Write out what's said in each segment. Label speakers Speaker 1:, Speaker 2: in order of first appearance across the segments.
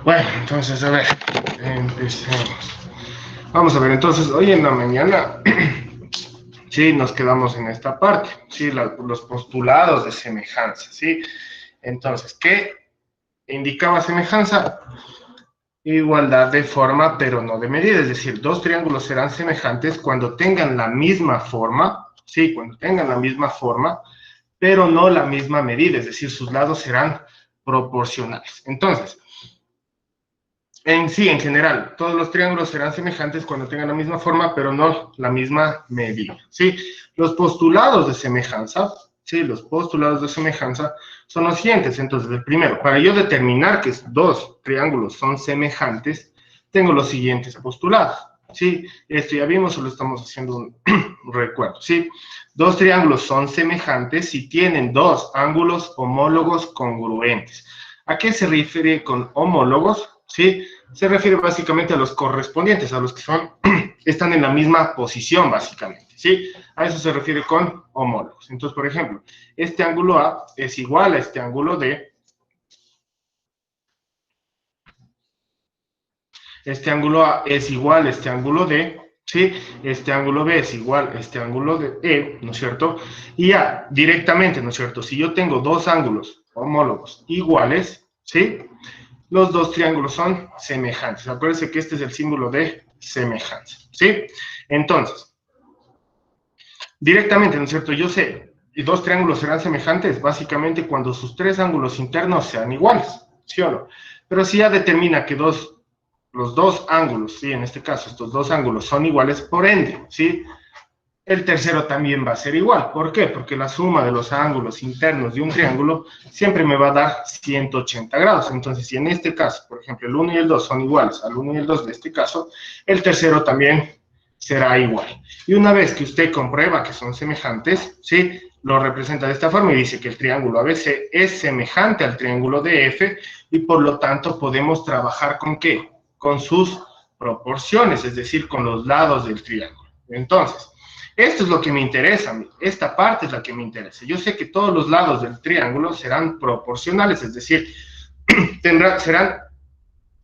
Speaker 1: Bueno, entonces, a ver, empecemos. Vamos a ver, entonces, hoy en la mañana, sí, nos quedamos en esta parte, sí, los postulados de semejanza, sí. Entonces, ¿qué indicaba semejanza? Igualdad de forma, pero no de medida, es decir, dos triángulos serán semejantes cuando tengan la misma forma, sí, cuando tengan la misma forma, pero no la misma medida, es decir, sus lados serán proporcionales. Entonces, en general, todos los triángulos serán semejantes cuando tengan la misma forma, pero no la misma medida, ¿sí? Los postulados de semejanza, ¿sí? Los postulados de semejanza son los siguientes. Entonces, el primero, para yo determinar que dos triángulos son semejantes, tengo los siguientes postulados, ¿sí? Esto ya vimos, solo estamos haciendo un recuerdo, ¿sí? Dos triángulos son semejantes si tienen dos ángulos homólogos congruentes. ¿A qué se refiere con homólogos? ¿Sí? Se refiere básicamente a los correspondientes, a los que están en la misma posición, básicamente, ¿sí? A eso se refiere con homólogos. Entonces, por ejemplo, este ángulo A es igual a este ángulo D, este ángulo A es igual a este ángulo D, ¿sí? Este ángulo B es igual a este ángulo de E, ¿no es cierto? Y ya, directamente, ¿no es cierto? Si yo tengo dos ángulos homólogos iguales, ¿sí? Los dos triángulos son semejantes. Acuérdense que este es el símbolo de semejanza, ¿sí? Entonces, directamente, ¿no es cierto? Yo sé, y dos triángulos serán semejantes básicamente cuando sus tres ángulos internos sean iguales, ¿sí o no? Pero si ya determina que los dos ángulos, ¿sí? En este caso, estos dos ángulos son iguales, por ende, ¿sí? El tercero también va a ser igual. ¿Por qué? Porque la suma de los ángulos internos de un triángulo siempre me va a dar 180 grados. Entonces, si en este caso, por ejemplo, el 1 y el 2 son iguales al 1 y el 2 de este caso, el tercero también será igual. Y una vez que usted comprueba que son semejantes, ¿sí? Lo representa de esta forma y dice que el triángulo ABC es semejante al triángulo DF y por lo tanto podemos trabajar ¿con qué? Con sus proporciones, es decir, con los lados del triángulo. Entonces, esto es lo que me interesa a mí, esta parte es la que me interesa. Yo sé que todos los lados del triángulo serán proporcionales, es decir, serán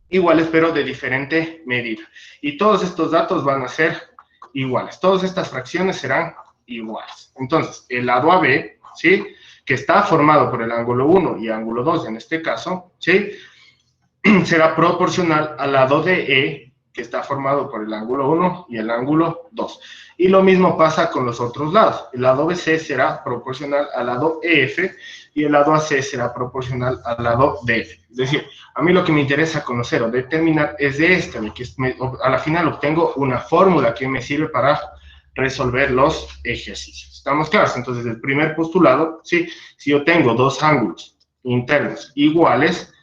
Speaker 1: iguales pero de diferente medida. Y todos estos datos van a ser iguales, todas estas fracciones serán iguales. Entonces, el lado AB, ¿sí? Que está formado por el ángulo 1 y ángulo 2 en este caso, ¿sí? Será proporcional al lado de E, que está formado por el ángulo 1 y el ángulo 2. Y lo mismo pasa con los otros lados. El lado BC será proporcional al lado EF y el lado AC será proporcional al lado DF. Es decir, a mí lo que me interesa conocer o determinar es de este, de que a la final obtengo una fórmula que me sirve para resolver los ejercicios. ¿Estamos claros? Entonces, el primer postulado, ¿sí? Si yo tengo dos ángulos internos iguales,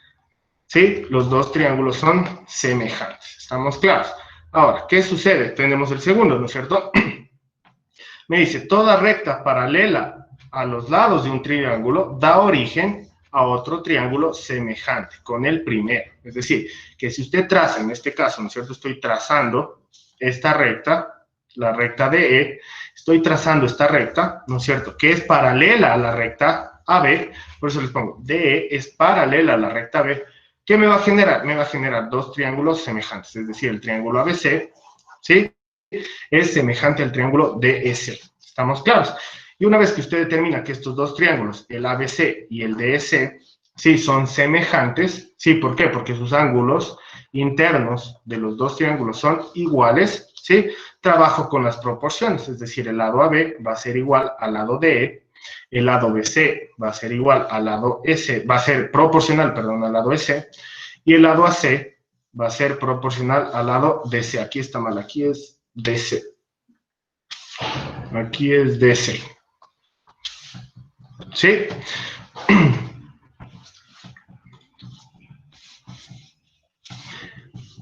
Speaker 1: ¿sí? Los dos triángulos son semejantes. ¿Estamos claros? Ahora, ¿qué sucede? Tenemos el segundo, ¿no es cierto? Me dice, toda recta paralela a los lados de un triángulo da origen a otro triángulo semejante con el primero. Es decir, que si usted traza, en este caso, ¿no es cierto? Estoy trazando esta recta, la recta de E, estoy trazando esta recta, ¿no es cierto? Que es paralela a la recta AB, por eso les pongo, DE es paralela a la recta B. ¿Qué me va a generar? Me va a generar dos triángulos semejantes, es decir, el triángulo ABC, ¿sí? Es semejante al triángulo DEC. ¿Estamos claros? Y una vez que usted determina que estos dos triángulos, el ABC y el DEC, sí son semejantes, ¿sí? ¿Por qué? Porque sus ángulos internos de los dos triángulos son iguales, ¿sí? Trabajo con las proporciones, es decir, el lado AB va a ser igual al lado DE, el lado BC va a ser igual al lado S, va a ser proporcional, perdón, al lado S, y el lado AC va a ser proporcional al lado DC. Aquí está mal, aquí es DC. Aquí es DC. ¿Sí?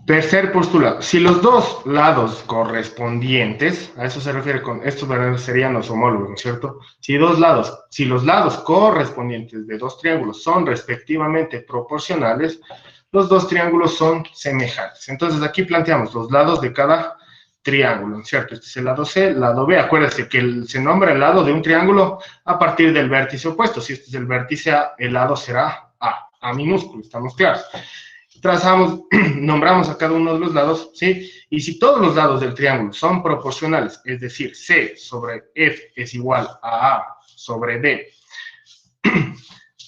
Speaker 1: Tercer postulado. Si los dos lados correspondientes, a eso se refiere con, estos serían los homólogos, ¿no es cierto? Si los lados correspondientes de dos triángulos son respectivamente proporcionales, los dos triángulos son semejantes. Entonces aquí planteamos los lados de cada triángulo, ¿no es cierto? Este es el lado C, el lado B. Acuérdense que se nombra el lado de un triángulo a partir del vértice opuesto. Si este es el vértice A, el lado será A minúsculo, ¿estamos claros? Trazamos, nombramos a cada uno de los lados, ¿sí? Y si todos los lados del triángulo son proporcionales, es decir, C sobre F es igual a A sobre D,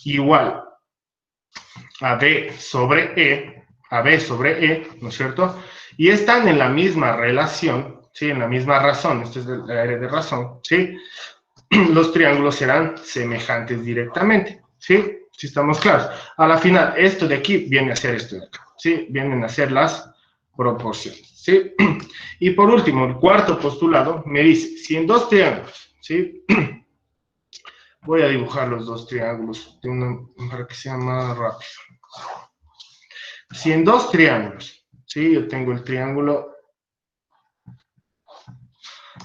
Speaker 1: igual a D sobre E, a B sobre E, ¿no es cierto? Y están en la misma relación, ¿sí? En la misma razón, esto es la área de razón, ¿sí? Los triángulos serán semejantes directamente, ¿sí? Si estamos claros. A la final, esto de aquí viene a ser esto de acá, ¿sí? Vienen a ser las proporciones, ¿sí? Y por último, el cuarto postulado me dice, si en dos triángulos, ¿sí? Voy a dibujar los dos triángulos para que sea más rápido. Si en dos triángulos, ¿sí? Yo tengo el triángulo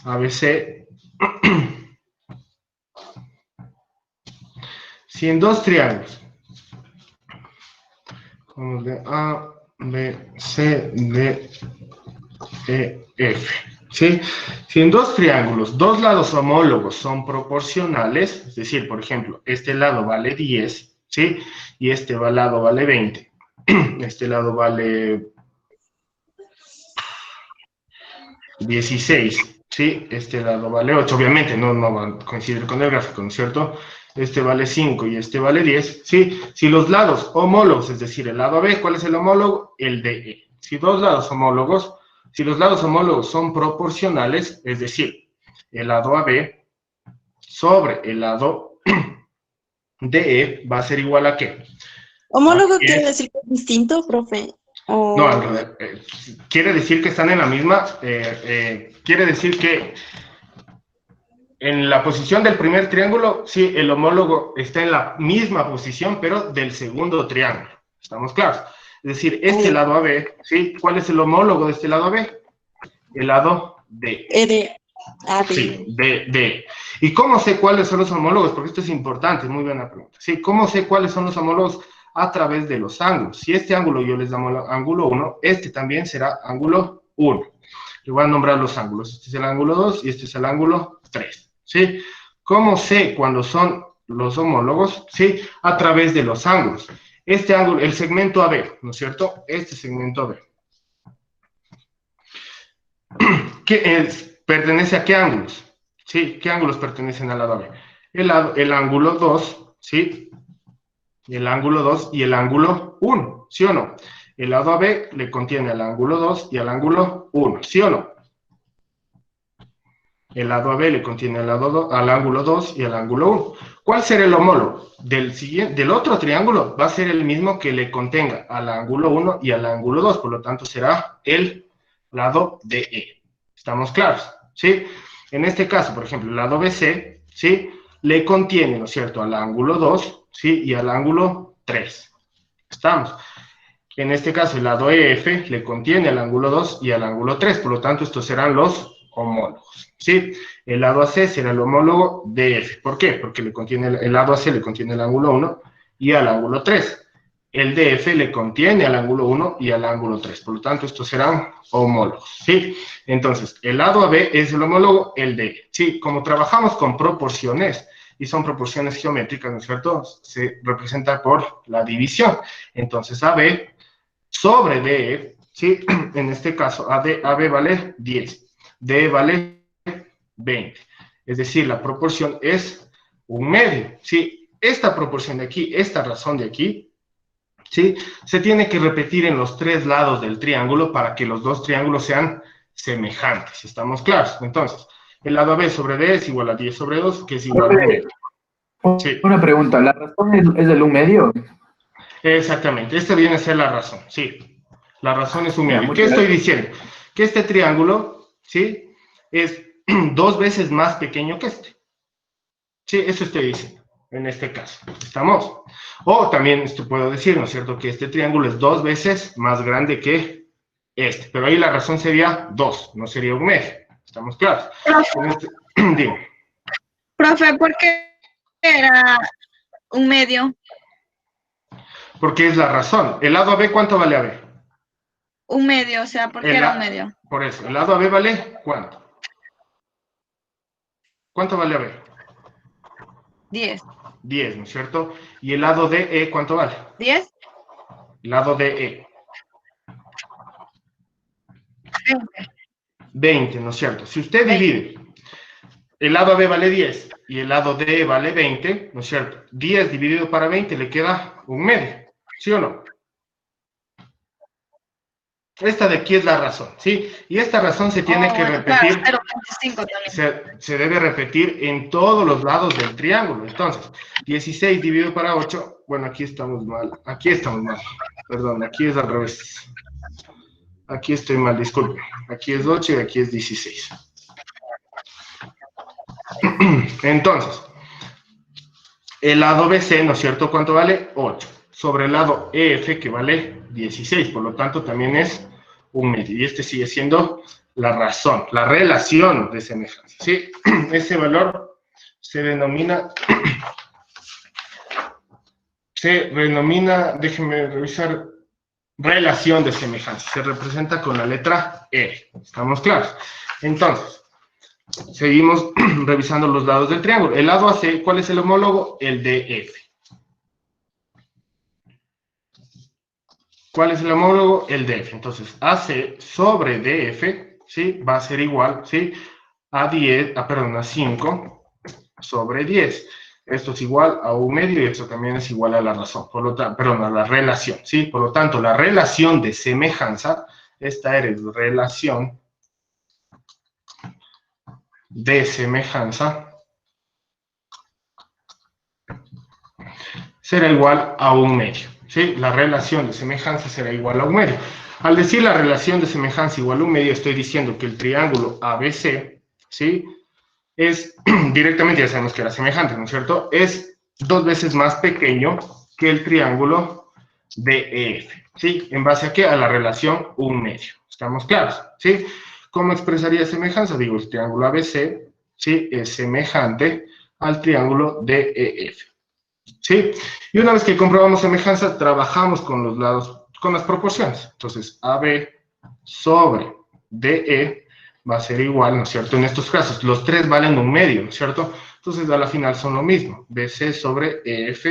Speaker 1: ABC. Si en dos triángulos, como de A, B, C, D, E, F, ¿sí? Si en dos triángulos, dos lados homólogos son proporcionales, es decir, por ejemplo, este lado vale 10, ¿sí? Y este lado vale 20. Este lado vale 16, ¿sí? Este lado vale 8, obviamente no va a coincidir con el gráfico, ¿no es cierto? Este vale 5 y este vale 10, ¿sí? Si los lados homólogos, es decir, el lado B, ¿cuál es el homólogo? El de E. Si dos lados homólogos, si los lados homólogos son proporcionales, es decir, el lado AB sobre el lado DE va a ser igual a ¿qué?
Speaker 2: ¿Homólogo quiere decir que es distinto, profe?
Speaker 1: No,
Speaker 2: O...
Speaker 1: quiere decir que están en la misma, quiere decir que en la posición del primer triángulo, sí, el homólogo está en la misma posición, pero del segundo triángulo. ¿Estamos claros? Es decir, este lado AB, ¿sí? ¿Cuál es el homólogo de este lado AB? El lado D.
Speaker 2: de AB.
Speaker 1: Sí, D. ¿Y cómo sé cuáles son los homólogos? Porque esto es importante, muy buena pregunta. Sí, ¿cómo sé cuáles son los homólogos? A través de los ángulos. Si este ángulo yo les llamo ángulo 1, este también será ángulo 1. Le voy a nombrar los ángulos. Este es el ángulo 2 y este es el ángulo 3. ¿Sí? ¿Cómo sé cuándo son los homólogos? ¿Sí? A través de los ángulos. Este ángulo, el segmento AB, ¿no es cierto? Este segmento AB. ¿Pertenece a qué ángulos? ¿Sí? ¿Qué ángulos pertenecen al lado AB? El ángulo 2, ¿sí? El ángulo 2 y el ángulo 1, ¿sí o no? El lado AB le contiene al ángulo 2 y al ángulo 1, ¿sí o no? El lado AB le contiene al ángulo 2 y al ángulo 1. ¿Cuál será el homólogo? Del otro triángulo va a ser el mismo que le contenga al ángulo 1 y al ángulo 2, por lo tanto será el lado DE. ¿Estamos claros? ¿Sí? En este caso, por ejemplo, el lado BC, ¿sí? Le contiene, ¿no es cierto?, al ángulo 2, ¿sí? Y al ángulo 3. ¿Estamos? En este caso, el lado EF le contiene al ángulo 2 y al ángulo 3, por lo tanto, estos serán los homólogos, ¿sí? El lado AC será el homólogo de F. ¿Por qué? Porque el lado AC le contiene el ángulo 1 y al ángulo 3. El DF le contiene al ángulo 1 y al ángulo 3. Por lo tanto, estos serán homólogos, ¿sí? Entonces, el lado AB es el homólogo, el DE, ¿sí? Como trabajamos con proporciones, y son proporciones geométricas, ¿no es cierto? Se representa por la división. Entonces, AB sobre DE, ¿sí? En este caso, AB vale 10. D vale 20. Es decir, la proporción es un medio, ¿sí? Esta proporción de aquí, esta razón de aquí, ¿sí? Se tiene que repetir en los tres lados del triángulo para que los dos triángulos sean semejantes, ¿estamos claros? Entonces, el lado AB sobre D es igual a 10 sobre 2, que es igual a un medio. Sí.
Speaker 3: Una pregunta, ¿la razón es del un medio?
Speaker 1: Exactamente, esta viene a ser la razón, sí. La razón es un medio. ¿Qué
Speaker 3: Muchas
Speaker 1: estoy
Speaker 3: gracias.
Speaker 1: diciendo? Que este triángulo, ¿sí? Es 2 veces más pequeño que este. Sí, eso estoy diciendo, en este caso. ¿Estamos? O también esto puedo decir, ¿no es cierto? Que este triángulo es 2 veces más grande que este. Pero ahí la razón sería 2, no sería un medio. ¿Estamos claros? Digo.
Speaker 4: Profe, ¿por qué era un medio?
Speaker 1: Porque es la razón. ¿El lado AB cuánto vale AB?
Speaker 4: Un medio, o sea, ¿por qué era un medio?
Speaker 1: Por eso, ¿el lado AB vale cuánto? ¿Cuánto vale AB?
Speaker 4: 10.
Speaker 1: 10, ¿no es cierto? ¿Y el lado DE cuánto vale?
Speaker 4: 10.
Speaker 1: Lado DE. 20, ¿no es cierto? Si usted divide, el lado AB vale 10 y el lado D vale 20, ¿no es cierto? 10 dividido para 20 le queda un medio, ¿sí o no? Esta de aquí es la razón, ¿sí? Y esta razón se tiene que repetir,
Speaker 4: claro, 0.5 también.
Speaker 1: se debe repetir en todos los lados del triángulo. Entonces, 16 dividido para 8, bueno, aquí estamos mal, perdón, aquí es al revés. Aquí estoy mal, disculpe. Aquí es 8 y aquí es 16. Entonces, el lado BC, ¿no es cierto? ¿Cuánto vale? 8. Sobre el lado EF, que vale 16. Por lo tanto, también es un medio. Y este sigue siendo la razón, la relación de semejanza. ¿Sí? Ese valor se denomina, déjenme revisar, relación de semejanza. Se representa con la letra E. ¿Estamos claros? Entonces, seguimos revisando los lados del triángulo. El lado AC, ¿cuál es el homólogo? El DF. ¿Cuál es el homólogo? El DF. Entonces, AC sobre DF, ¿sí? Va a ser igual, ¿sí? A 5 sobre 10. Esto es igual a un medio y esto también es igual a la razón. Por lo tanto, perdón, a la relación, ¿sí? Por lo tanto, la relación de semejanza, esta es relación de semejanza, será igual a un medio, ¿sí? La relación de semejanza será igual a un medio. Al decir la relación de semejanza igual a un medio, estoy diciendo que el triángulo ABC, ¿sí? Es, directamente ya sabemos que era semejante, ¿no es cierto? Es 2 veces más pequeño que el triángulo DEF, ¿sí? ¿En base a qué? A la relación un medio. ¿Estamos claros? ¿Sí? ¿Cómo expresaría semejanza? Digo, el triángulo ABC, ¿sí? Es semejante al triángulo DEF, ¿sí? Y una vez que comprobamos semejanza, trabajamos con los lados, con las proporciones. Entonces, AB sobre DE va a ser igual, ¿no es cierto? En estos casos, los tres valen un medio, ¿no es cierto? Entonces, a la final son lo mismo. BC sobre EF,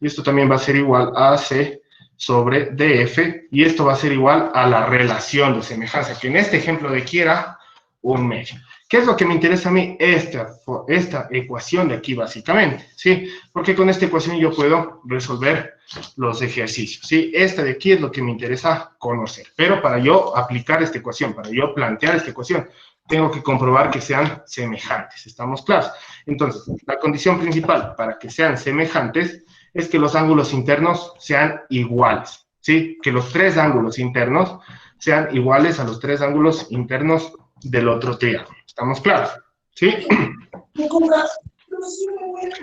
Speaker 1: y esto también va a ser igual a AC sobre DF, y esto va a ser igual a la relación de semejanza, que en este ejemplo de aquí era un medio. ¿Qué es lo que me interesa a mí? Esta ecuación de aquí, básicamente, ¿sí? Porque con esta ecuación yo puedo resolver los ejercicios, ¿sí? Esta de aquí es lo que me interesa conocer. Pero para yo aplicar esta ecuación, para yo plantear esta ecuación, tengo que comprobar que sean semejantes. ¿Estamos claros? Entonces, la condición principal para que sean semejantes es que los ángulos internos sean iguales, ¿sí? Que los tres ángulos internos sean iguales a los tres ángulos internos del otro triángulo. ¿Estamos claros? ¿Sí?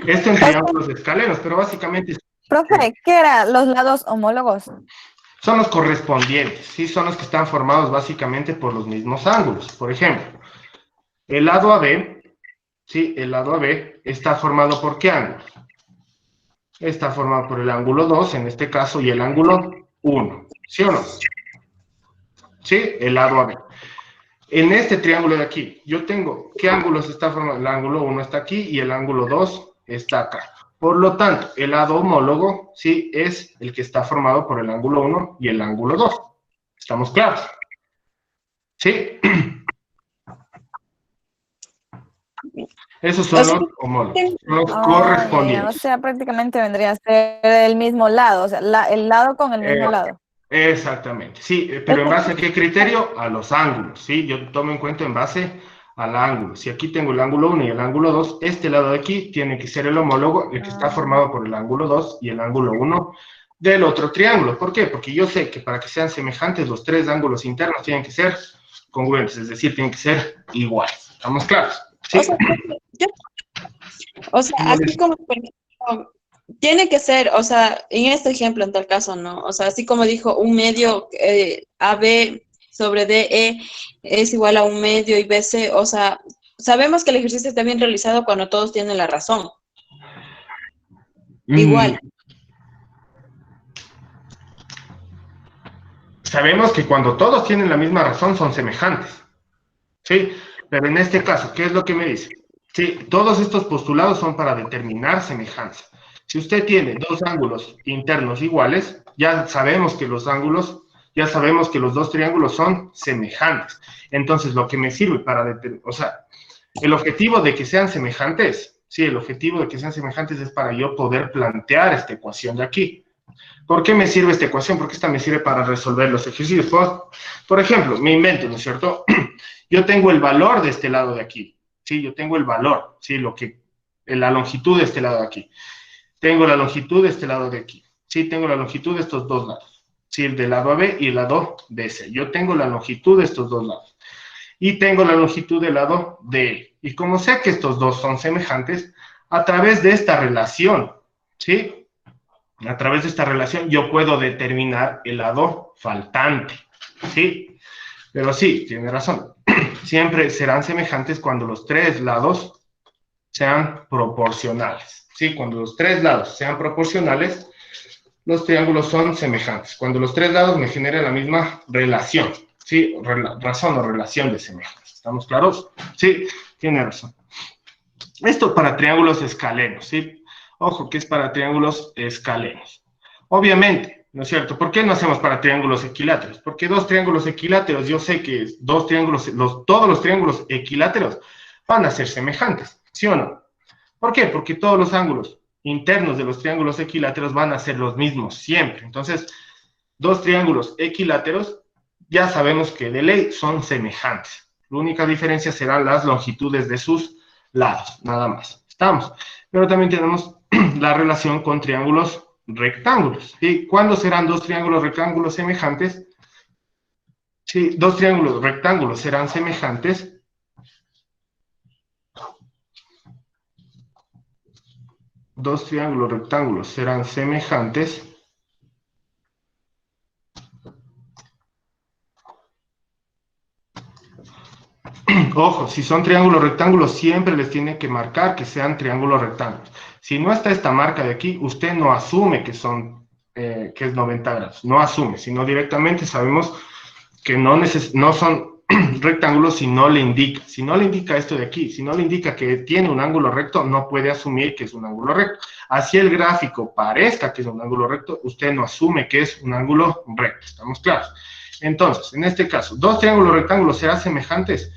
Speaker 1: Esto en triángulos escalenos, pero básicamente...
Speaker 5: Profe, ¿qué eran los lados homólogos?
Speaker 1: Son los correspondientes, ¿sí? Son los que están formados básicamente por los mismos ángulos. Por ejemplo, el lado AB, ¿sí? El lado AB está formado por ¿qué ángulo? Está formado por el ángulo 2, en este caso, y el ángulo 1. ¿Sí o no? ¿Sí? El lado AB. En este triángulo de aquí, yo tengo, ¿qué ángulos está formado? El ángulo 1 está aquí y el ángulo 2 está acá. Por lo tanto, el lado homólogo, ¿sí? Es el que está formado por el ángulo 1 y el ángulo 2. ¿Estamos claros? ¿Sí? Esos son los homólogos, son los correspondientes.
Speaker 5: O sea, prácticamente vendría a ser el mismo lado, o sea, el lado con el mismo lado.
Speaker 1: Exactamente, sí, pero ¿en base a qué criterio? A los ángulos, ¿sí? Yo tomo en cuenta en base al ángulo. Si aquí tengo el ángulo 1 y el ángulo 2, este lado de aquí tiene que ser el homólogo, el que está formado por el ángulo 2 y el ángulo 1 del otro triángulo. ¿Por qué? Porque yo sé que para que sean semejantes, los tres ángulos internos tienen que ser congruentes, es decir, tienen que ser iguales. ¿Estamos claros? ¿Sí?
Speaker 2: Así como, por ejemplo, tiene que ser, o sea, en este ejemplo, en tal caso, ¿no? O sea, así como dijo, un medio AB sobre DE es igual a un medio y BC, o sea, sabemos que el ejercicio está bien realizado cuando todos tienen la razón. Igual.
Speaker 1: Sabemos que cuando todos tienen la misma razón son semejantes, ¿sí? Pero en este caso, ¿qué es lo que me dice? Sí, todos estos postulados son para determinar semejanza. Si usted tiene dos ángulos internos iguales, ya sabemos que los ángulos ya sabemos que los dos triángulos son semejantes. Entonces, lo que me sirve para o sea, el objetivo de que sean semejantes, sí, el objetivo de que sean semejantes es para yo poder plantear esta ecuación de aquí. ¿Por qué me sirve esta ecuación? Porque esta me sirve para resolver los ejercicios. Por ejemplo, me invento, ¿no es cierto? Yo tengo el valor de este lado de aquí, ¿sí? Yo tengo el valor, ¿sí? La longitud de este lado de aquí. Tengo la longitud de este lado de aquí, ¿sí? Tengo la longitud de estos dos lados, ¿sí? El del lado AB y el lado BC. Yo tengo la longitud de estos dos lados. Y tengo la longitud del lado DE. Y como sé que estos dos son semejantes, a través de esta relación, ¿sí? A través de esta relación yo puedo determinar el lado faltante, ¿sí? Pero sí, tiene razón. Siempre serán semejantes cuando los tres lados sean proporcionales, ¿sí? Cuando los tres lados sean proporcionales, los triángulos son semejantes. Cuando los tres lados me generan la misma relación, ¿sí? Razón o relación de semejanza. ¿Estamos claros? Sí, tiene razón. Esto para triángulos escalenos, ¿sí? Ojo que es para triángulos escalenos. Obviamente, ¿no es cierto? ¿Por qué no hacemos para triángulos equiláteros? Porque dos triángulos equiláteros, yo sé que dos triángulos, todos los triángulos equiláteros van a ser semejantes, ¿sí o no? ¿Por qué? Porque todos los ángulos internos de los triángulos equiláteros van a ser los mismos siempre. Entonces, dos triángulos equiláteros ya sabemos que de ley son semejantes. La única diferencia serán las longitudes de sus lados, nada más. ¿Estamos? Pero también tenemos la relación con triángulos rectángulos. ¿Sí? ¿Cuándo serán dos triángulos rectángulos semejantes? Sí, dos triángulos rectángulos serán semejantes dos triángulos rectángulos serán semejantes ojo, si son triángulos rectángulos siempre les tiene que marcar que sean triángulos rectángulos. Si no está esta marca de aquí, usted no asume que es 90 grados, no asume, sino directamente sabemos que no son rectángulos si no le indica esto de aquí, si no le indica que tiene un ángulo recto, no puede asumir que es un ángulo recto. Así el gráfico parezca que es un ángulo recto, usted no asume que es un ángulo recto, ¿estamos claros? Entonces, en este caso, dos triángulos rectángulos serán semejantes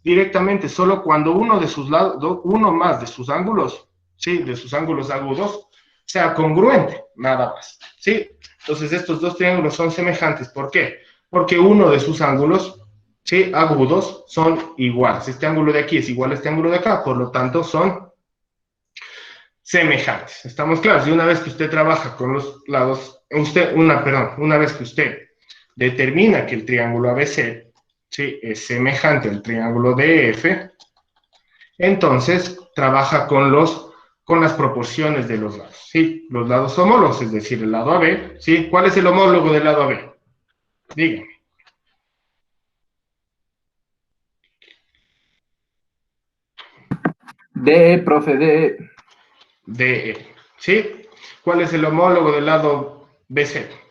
Speaker 1: directamente solo cuando uno de sus lados, uno más de sus ángulos, ¿sí? De sus ángulos agudos, sea congruente, nada más, ¿sí? Entonces, estos dos triángulos son semejantes, ¿por qué? Porque uno de sus ángulos, ¿sí? Agudos, son iguales. Este ángulo de aquí es igual a este ángulo de acá, por lo tanto, son semejantes. ¿Estamos claros? Y una vez que usted trabaja con los lados, una vez que usted determina que el triángulo ABC, ¿sí? Es semejante al triángulo DF, entonces trabaja con las proporciones de los lados, ¿sí? Los lados homólogos, es decir, el lado AB, ¿sí? ¿Cuál es el homólogo del lado AB? Dígame.
Speaker 3: DE, profe, DE.
Speaker 1: DE, ¿sí? ¿Cuál es el homólogo del lado BC?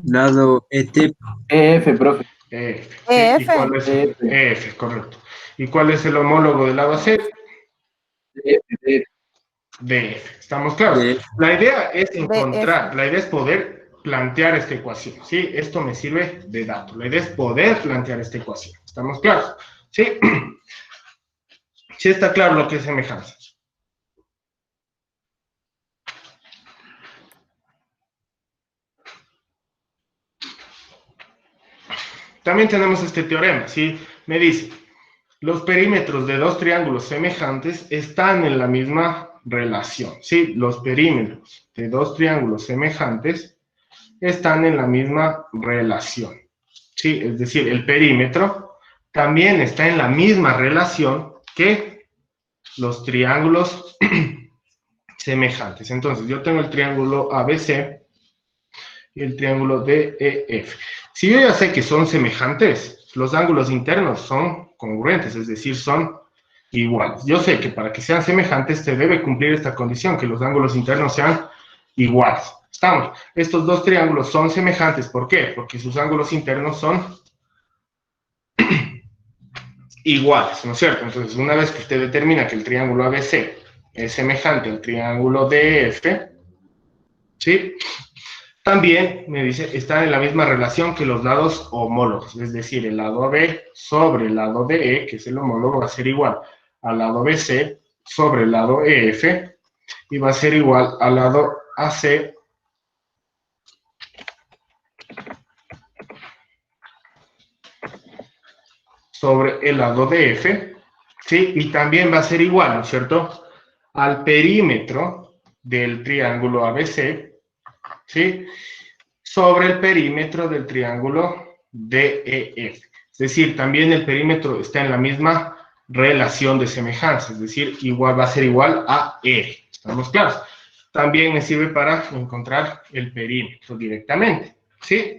Speaker 6: Lado ET.
Speaker 3: EF, profe.
Speaker 1: EF. ¿Sí?
Speaker 5: EF.
Speaker 1: ¿Y cuál es EF, correcto. ¿Y cuál es el homólogo del lado AC?
Speaker 3: DF.
Speaker 1: DF. ¿Estamos claros?
Speaker 6: DF.
Speaker 1: La idea es la idea es poder plantear esta ecuación, ¿sí? Esto me sirve de dato. La idea es poder plantear esta ecuación. ¿Estamos claros? ¿Sí? ¿Sí está claro lo que es semejanza? También tenemos este teorema, ¿sí? Me dice, los perímetros de dos triángulos semejantes están en la misma relación, ¿sí? Los perímetros de dos triángulos semejantes están en la misma relación, ¿sí? Es decir, el perímetro también está en la misma relación que los triángulos semejantes. Entonces, yo tengo el triángulo ABC y el triángulo DEF. Si yo ya sé que son semejantes, los ángulos internos son congruentes, es decir, son iguales. Yo sé que para que sean semejantes se debe cumplir esta condición, que los ángulos internos sean iguales. ¿Estamos? Estos dos triángulos son semejantes, ¿por qué? Porque sus ángulos internos son iguales, ¿no es cierto? Entonces, una vez que usted determina que el triángulo ABC es semejante al triángulo DF, ¿sí? También, me dice, están en la misma relación que los lados homólogos, es decir, el lado AB sobre el lado DE, que es el homólogo, va a ser igual al lado BC sobre el lado EF, y va a ser igual al lado AC sobre el lado DF, ¿sí? Y también va a ser igual, ¿no es cierto?, al perímetro del triángulo ABC, ¿sí?, sobre el perímetro del triángulo DEF. Es decir, también el perímetro está en la misma relación de semejanza, es decir, igual va a ser igual a R. ¿Estamos claros? También me sirve para encontrar el perímetro directamente, ¿sí?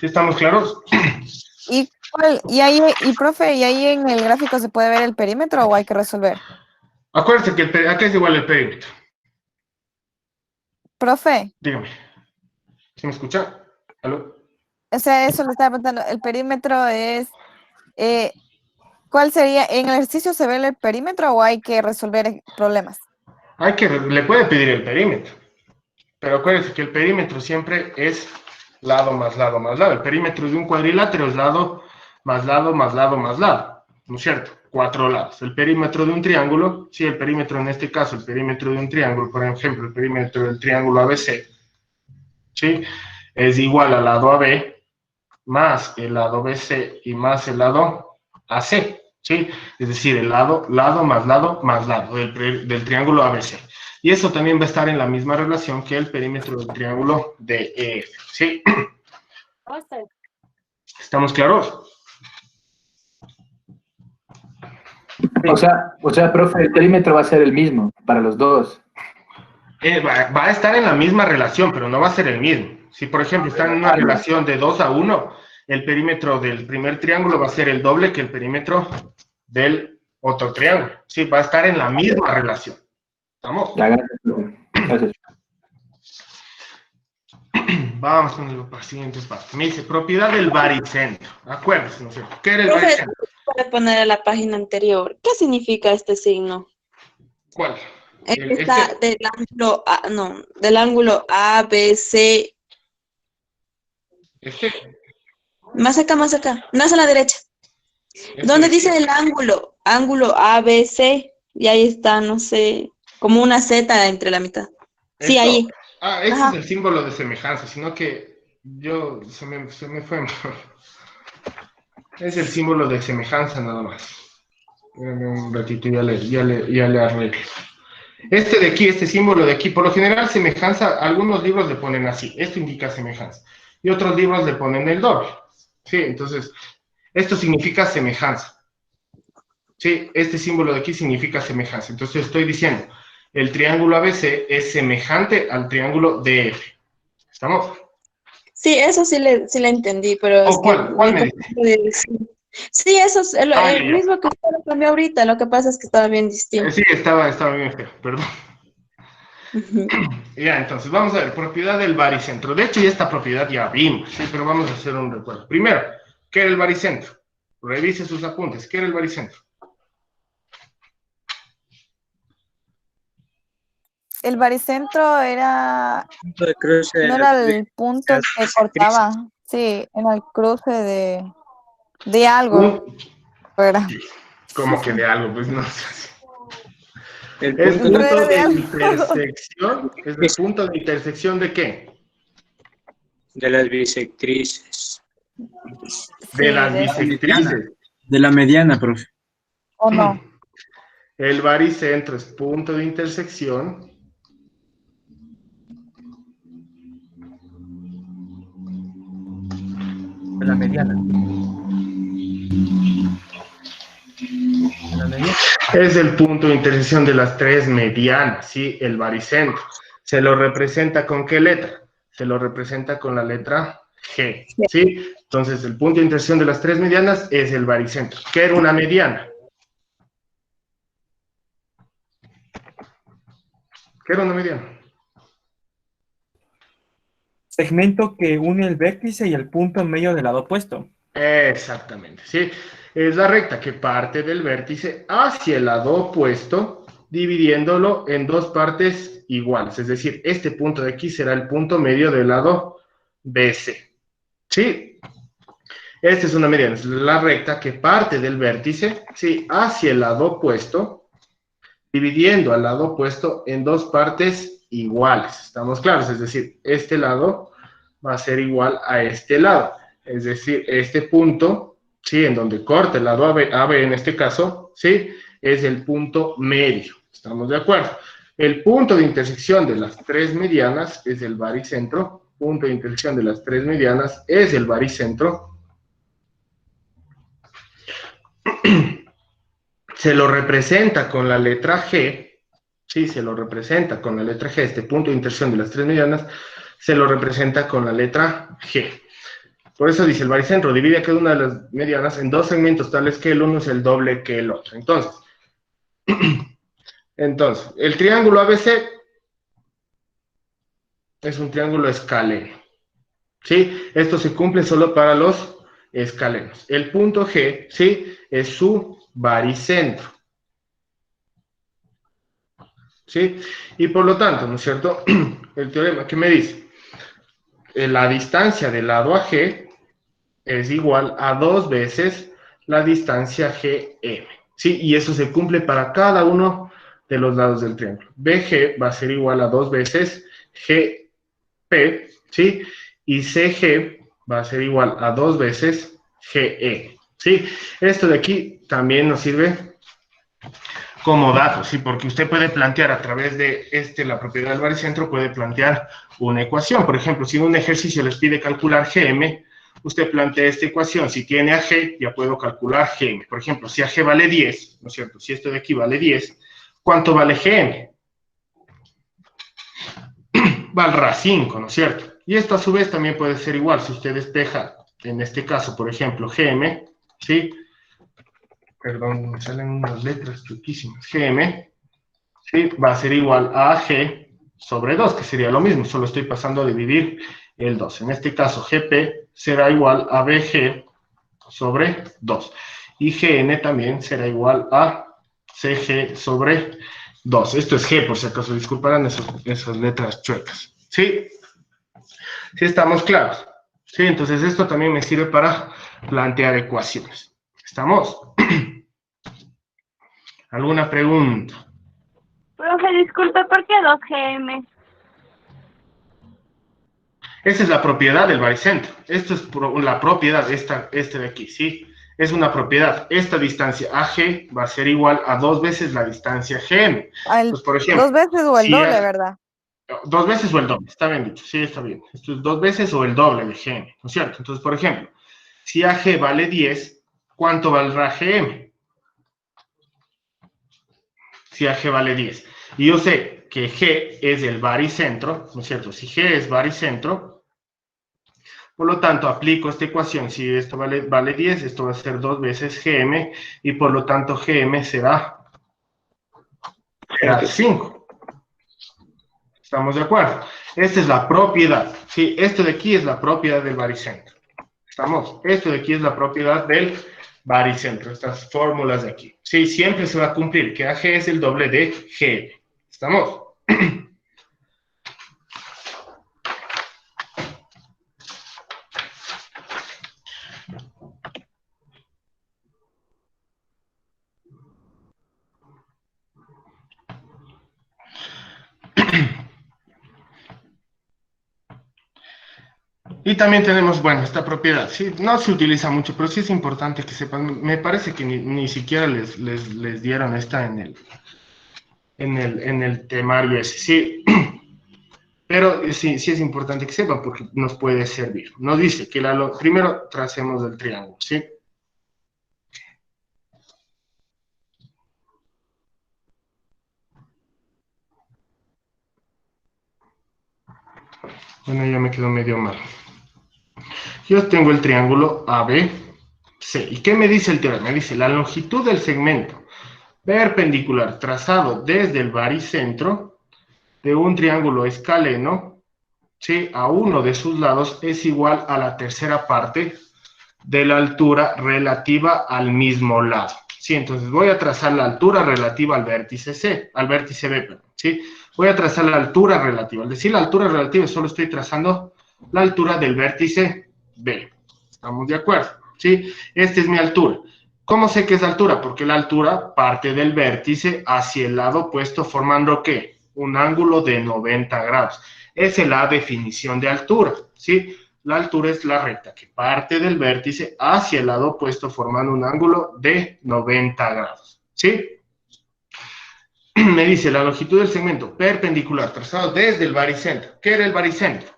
Speaker 1: ¿Sí estamos claros?
Speaker 5: Profe, ¿y ahí en el gráfico se puede ver el perímetro o hay que resolver?
Speaker 1: Acuérdense que acá es igual el perímetro.
Speaker 5: Profe,
Speaker 1: Dígame. ¿Sí me escucha? ¿Aló?
Speaker 5: o sea, eso le estaba preguntando. El perímetro es, ¿cuál sería? ¿En el ejercicio se ve el perímetro o hay que resolver problemas?
Speaker 1: Le puede pedir el perímetro, pero acuérdense que el perímetro siempre es lado más lado más lado. El perímetro de un cuadrilátero es lado más lado más lado más lado, ¿no es cierto? 4 lados. El perímetro de un triángulo, sí, el perímetro en este caso, el perímetro de un triángulo, por ejemplo, el perímetro del triángulo ABC, ¿sí?, es igual al lado AB más el lado BC y más el lado AC, ¿sí? Es decir, el lado más lado del triángulo ABC. Y eso también va a estar en la misma relación que el perímetro del triángulo DEF, ¿sí? ¿Estamos claros?
Speaker 3: O sea, profe, el perímetro va a ser el mismo para los dos.
Speaker 1: Va a estar en la misma relación, pero no va a ser el mismo. Si, por ejemplo, están en una relación de 2:1, el perímetro del primer triángulo va a ser el doble que el perímetro del otro triángulo. Sí, va a estar en la misma relación. ¿Estamos?
Speaker 3: Ya, gracias, profe. Gracias.
Speaker 1: Vamos con la siguiente parte. Me dice, propiedad del baricentro. Acuérdense, ¿no es cierto? ¿Qué era el
Speaker 2: Profe,
Speaker 1: baricentro?
Speaker 2: puede poner a la página anterior. ¿Qué significa este signo?
Speaker 1: ¿Cuál?
Speaker 2: Está del ángulo A, no, del ángulo ABC.
Speaker 1: Este.
Speaker 2: Más acá, más a la derecha. ¿Dónde dice el ángulo? Ángulo ABC. Y ahí está, no sé, como una Z entre la mitad. Sí,
Speaker 1: Esto.
Speaker 2: ahí.
Speaker 1: Ese
Speaker 2: Ajá.
Speaker 1: es el símbolo de semejanza, sino que se me fue. Es el símbolo de semejanza nada más. Un ratito, ya le arreglo. Este de aquí, este símbolo de aquí, por lo general semejanza, algunos libros le ponen así, esto indica semejanza, y otros libros le ponen el doble, ¿sí? Entonces, esto significa semejanza, ¿sí? Este símbolo de aquí significa semejanza, entonces estoy diciendo, el triángulo ABC es semejante al triángulo DF, ¿estamos?
Speaker 2: Sí, eso sí le entendí, pero es que
Speaker 1: ¿Cuál me dice?
Speaker 2: Sí, eso es el
Speaker 1: Ya.
Speaker 2: mismo que usted lo cambió ahorita, lo que pasa es que estaba bien distinto.
Speaker 1: Sí, estaba bien feo, perdón.
Speaker 2: Ujú.
Speaker 1: Ya, entonces vamos a ver, propiedad del baricentro. De hecho, ya esta propiedad ya vimos, ¿sí? Pero vamos a hacer un recuerdo. Primero, ¿qué era el baricentro? Revise sus apuntes. ¿Qué era el baricentro?
Speaker 5: El baricentro era,
Speaker 6: Punto de cruce
Speaker 5: no era el punto que cortaba, sí, en el cruce de algo, era.
Speaker 1: Como que de algo, pues no sé.
Speaker 6: el
Speaker 1: Es
Speaker 6: punto
Speaker 1: punto
Speaker 5: de
Speaker 1: de
Speaker 5: algo.
Speaker 1: intersección. ¿Es el punto de intersección de qué?
Speaker 6: de las bisectrices.
Speaker 1: De las
Speaker 5: Sí,
Speaker 1: bisectrices.
Speaker 7: De la mediana, profe.
Speaker 5: ¿o no?
Speaker 1: El baricentro es punto de intersección
Speaker 7: De la mediana. De la mediana.
Speaker 1: es el punto de intersección de las tres medianas, ¿sí? El baricentro. ¿Se lo representa con qué letra? Se lo representa con la letra G, ¿sí? Entonces, el punto de intersección de las tres medianas es el baricentro. ¿Qué era una mediana? ¿Qué era una mediana?
Speaker 7: Segmento que une el vértice y el punto en medio del lado opuesto.
Speaker 1: Exactamente, ¿sí? Es la recta que parte del vértice hacia el lado opuesto, dividiéndolo en dos partes partes iguales. Es decir, este punto de aquí será el punto medio del lado BC. ¿Sí? Esta es una mediana, es la recta que parte del vértice, ¿sí?, hacia el lado opuesto, dividiendo al lado opuesto en dos partes iguales. ¿Estamos claros? Es decir, este lado va a ser igual a este lado. Es decir, este punto, ¿sí?, en donde corta el lado AB en este caso, ¿sí?, es el punto medio. ¿Estamos de acuerdo? El punto de intersección de las tres medianas es el baricentro. Punto de intersección de las tres medianas es el baricentro. Se lo representa con la letra G, sí, se lo representa con la letra G, este punto de intersección de las tres medianas, se lo representa con la letra G. Por eso dice, el baricentro divide a cada una de las medianas en dos segmentos tales que el uno es el doble que el otro. Entonces, el triángulo ABC es un triángulo escaleno, ¿sí? Esto se cumple solo para los escalenos. El punto G, ¿sí?, es su baricentro, ¿sí? Y por lo tanto, ¿no es cierto?, el teorema que me dice, la distancia del lado a G es igual a 2 veces la distancia GM, ¿sí? Y eso se cumple para cada uno de los lados del triángulo. BG va a ser igual a 2 veces GP, ¿sí? Y CG va a ser igual a 2 veces GE, ¿sí? Esto de aquí también nos sirve como dato, ¿sí? Porque usted puede plantear a través de la propiedad del baricentro, puede plantear una ecuación. Por ejemplo, si en un ejercicio les pide calcular GM, usted plantea esta ecuación. Si tiene a G, ya puedo calcular GM. Por ejemplo, si a G vale 10, ¿no es cierto? Si esto de aquí vale 10, ¿cuánto vale GM? Valdrá 5, ¿no es cierto? Y esto a su vez también puede ser igual. Si usted despeja, en este caso, por ejemplo, GM, ¿sí? Perdón, me salen unas letras chuquísimas. GM, ¿sí?, va a ser igual a G sobre 2, que sería lo mismo, solo estoy pasando a dividir el 2. En este caso, GP será igual a BG sobre 2. Y GN también será igual a CG sobre 2. Esto es G, por si acaso, disculparán esas letras chuecas. ¿Sí? ¿Sí estamos claros? Sí, entonces esto también me sirve para plantear ecuaciones. ¿Estamos? ¿Alguna pregunta?
Speaker 4: Profe, disculpe, ¿por qué 2GM?
Speaker 1: Esa es la propiedad del baricentro. Esto es la propiedad, este de aquí, ¿sí? Es una propiedad. Esta distancia AG va a ser igual a 2 veces la distancia GM. Pues, por ejemplo,
Speaker 5: 2 veces o el
Speaker 1: si
Speaker 5: doble, ¿verdad?
Speaker 1: 2 veces o el doble, está bien dicho, sí, está bien. Esto es 2 veces o el doble de GM, ¿no es cierto? Entonces, por ejemplo, si AG vale 10, ¿cuánto valdrá GM? Si AG vale 10. Y yo sé que G es el baricentro, ¿no es cierto? Si G es baricentro, por lo tanto, aplico esta ecuación. Si esto vale 10, esto va a ser 2 veces GM, y por lo tanto GM será 5. ¿Estamos de acuerdo? Esta es la propiedad. Sí, esto de aquí es la propiedad del baricentro. ¿Estamos? Esto de aquí es la propiedad del baricentro, estas fórmulas de aquí. Sí, siempre se va a cumplir que AG es el doble de GM. ¿Estamos? Y también tenemos, bueno, esta propiedad, sí, no se utiliza mucho, pero sí es importante que sepan. Me parece que ni siquiera les dieron esta en el temario ese, sí. Pero sí es importante que sepan porque nos puede servir. Nos dice que primero tracemos el triángulo, ¿sí? Bueno, ya me quedó medio mal. Yo tengo el triángulo ABC. ¿Y qué me dice el teorema? Me dice la longitud del segmento perpendicular trazado desde el baricentro de un triángulo escaleno, ¿sí?, a uno de sus lados es igual a la tercera parte de la altura relativa al mismo lado. Sí, entonces voy a trazar la altura relativa al vértice C, al vértice B, perdón, ¿sí? Voy a trazar la altura relativa. Al decir la altura relativa, solo estoy trazando la altura del vértice B. ¿Estamos de acuerdo? ¿Sí? Esta es mi altura. ¿Cómo sé que es altura? Porque la altura parte del vértice hacia el lado opuesto, formando ¿qué? Un ángulo de 90 grados. Esa es la definición de altura, ¿sí? La altura es la recta que parte del vértice hacia el lado opuesto, formando un ángulo de 90 grados, ¿sí? Me dice la longitud del segmento perpendicular trazado desde el baricentro. ¿Qué era el baricentro?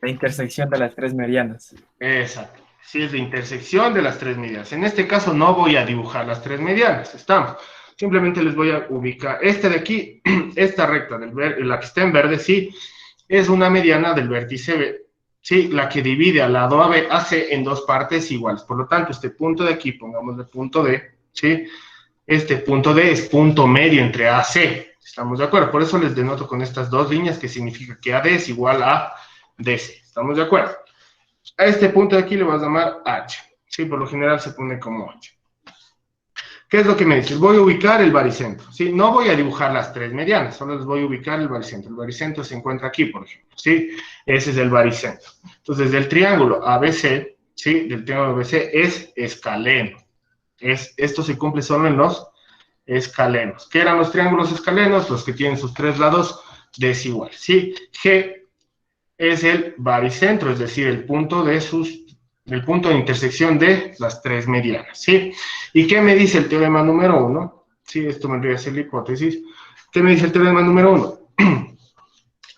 Speaker 7: La intersección de las tres medianas.
Speaker 1: Exacto. Sí, es la intersección de las tres medianas. En este caso no voy a dibujar las tres medianas, estamos. Simplemente les voy a ubicar. Este de aquí, esta recta, la que está en verde, sí, es una mediana del vértice B. Sí, la que divide al lado AC en dos partes iguales. Por lo tanto, este punto de aquí, pongámosle punto D, ¿sí? Este punto D es punto medio entre A y C. ¿Estamos de acuerdo? Por eso les denoto con estas dos líneas, que significa que AD es igual a DC. ¿Estamos de acuerdo? A este punto de aquí le vas a llamar H. Sí, por lo general se pone como H. ¿Qué es lo que me dice? Voy a ubicar el baricentro, ¿sí? No voy a dibujar las tres medianas, solo les voy a ubicar el baricentro. El baricentro se encuentra aquí, por ejemplo, ¿sí? Ese es el baricentro. Entonces, del triángulo ABC, ¿sí? Del triángulo ABC es escaleno. Esto se cumple solo en los escalenos. ¿Qué eran los triángulos escalenos? Los que tienen sus tres lados desiguales, ¿sí? G es el baricentro, es decir, el punto de intersección de las tres medianas, ¿sí? ¿Y qué me dice el teorema número 1? Sí, esto me vendría a ser la hipótesis. ¿Qué me dice el teorema número 1?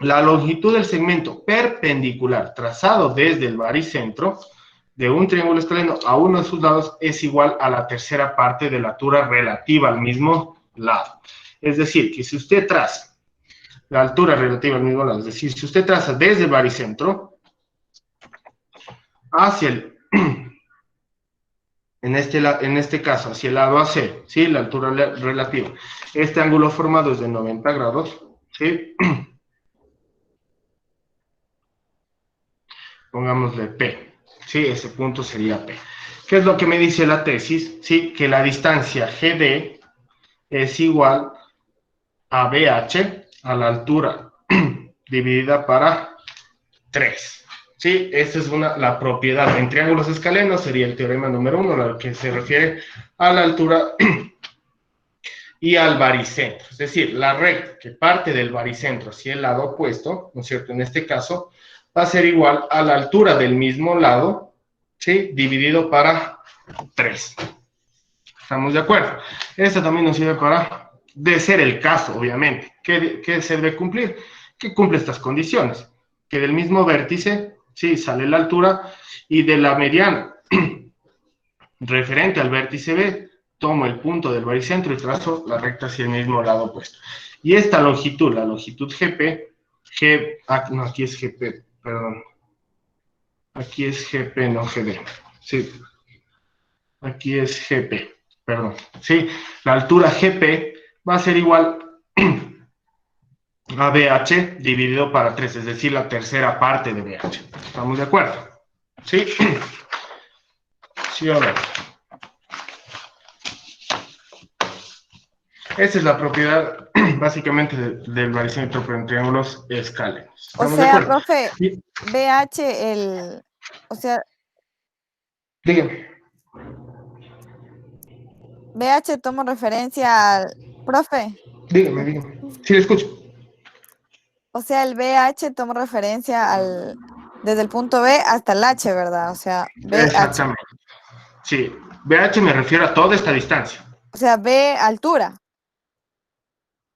Speaker 1: La longitud del segmento perpendicular trazado desde el baricentro de un triángulo escaleno a uno de sus lados es igual a la tercera parte de la altura relativa al mismo lado. Es decir, que si usted traza la altura relativa al mismo lado, es decir, si usted traza desde el baricentro hacia el, en este caso, hacia el lado AC, ¿sí? La altura relativa. Este ángulo formado es de 90 grados, ¿sí? Pongámosle P, ¿sí? Ese punto sería P. ¿Qué es lo que me dice la tesis? Sí, que la distancia GD es igual a BH a la altura dividida para 3. ¿Sí? Esta es la propiedad. En triángulos escalenos sería el teorema número 1, al que se refiere a la altura y al baricentro. Es decir, la recta que parte del baricentro hacia el lado opuesto, ¿no es cierto? En este caso, va a ser igual a la altura del mismo lado, ¿sí? Dividido para 3. ¿Estamos de acuerdo? Esto también nos sirve para, de ser el caso, obviamente. ¿Qué se debe cumplir? Que cumple estas condiciones. Que del mismo vértice, sí, sale la altura, y de la mediana referente al vértice B, tomo el punto del baricentro y trazo la recta hacia el mismo lado opuesto. Y esta longitud, la longitud GP, no, aquí es GP, perdón. Aquí es GP, no GD. Sí. Aquí es GP, perdón. Sí, la altura GP va a ser igual a BH dividido para 3, es decir, la tercera parte de BH. ¿Estamos de acuerdo? ¿Sí? ¿Sí o no? Esa es la propiedad, básicamente, del baricentro en triángulos escalenos.
Speaker 5: O
Speaker 1: ¿Estamos de
Speaker 5: sea,
Speaker 1: acuerdo?
Speaker 5: profe,
Speaker 1: Sí.
Speaker 5: BH, o sea,
Speaker 1: Dígame.
Speaker 5: BH tomo referencia al, profe,
Speaker 1: Dígame. Sí, le escucho.
Speaker 5: o sea, el BH tomo referencia al, desde el punto B hasta el H, ¿verdad? O sea, BH,
Speaker 1: Exactamente. Sí, BH me refiero a toda esta distancia.
Speaker 5: o sea, B altura.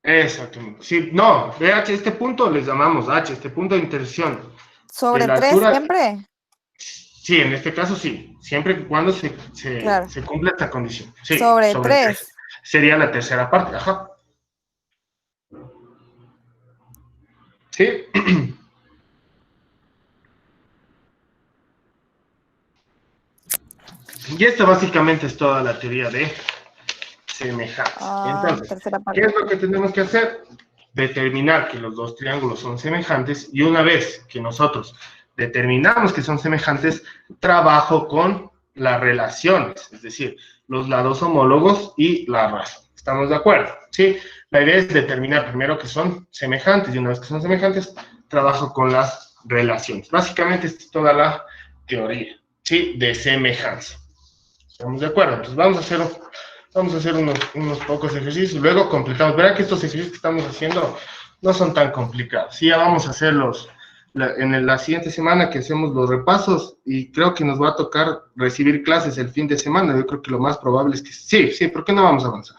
Speaker 1: Exactamente. Sí, no, BH, este punto les llamamos H, este punto de intersección.
Speaker 5: ¿Sobre
Speaker 1: La
Speaker 5: 3
Speaker 1: altura,
Speaker 5: siempre?
Speaker 1: sí, en este caso sí, siempre y cuando
Speaker 5: Claro.
Speaker 1: se cumpla esta condición. Sí,
Speaker 5: Sobre 3.
Speaker 1: Sería la tercera parte, ajá. Sí. Y esta básicamente es toda la teoría de semejanza. Entonces,
Speaker 5: Tercera parte.
Speaker 1: ¿qué es lo que tenemos que hacer? Determinar que los dos triángulos son semejantes, y una vez que nosotros determinamos que son semejantes, trabajo con las relaciones, es decir, los lados homólogos y la razón. ¿Estamos de acuerdo? ¿Sí? La idea es determinar primero que son semejantes, y una vez que son semejantes, trabajo con las relaciones. Básicamente, esta es toda la teoría, ¿sí? De semejanza. ¿Estamos de acuerdo? Entonces, vamos a hacer unos pocos ejercicios, luego completamos. Verán que estos ejercicios que estamos haciendo no son tan complicados. Sí, ya vamos a hacerlos en la siguiente semana que hacemos los repasos, y creo que nos va a tocar recibir clases el fin de semana. Yo creo que lo más probable es que sí, ¿por qué no vamos a avanzar?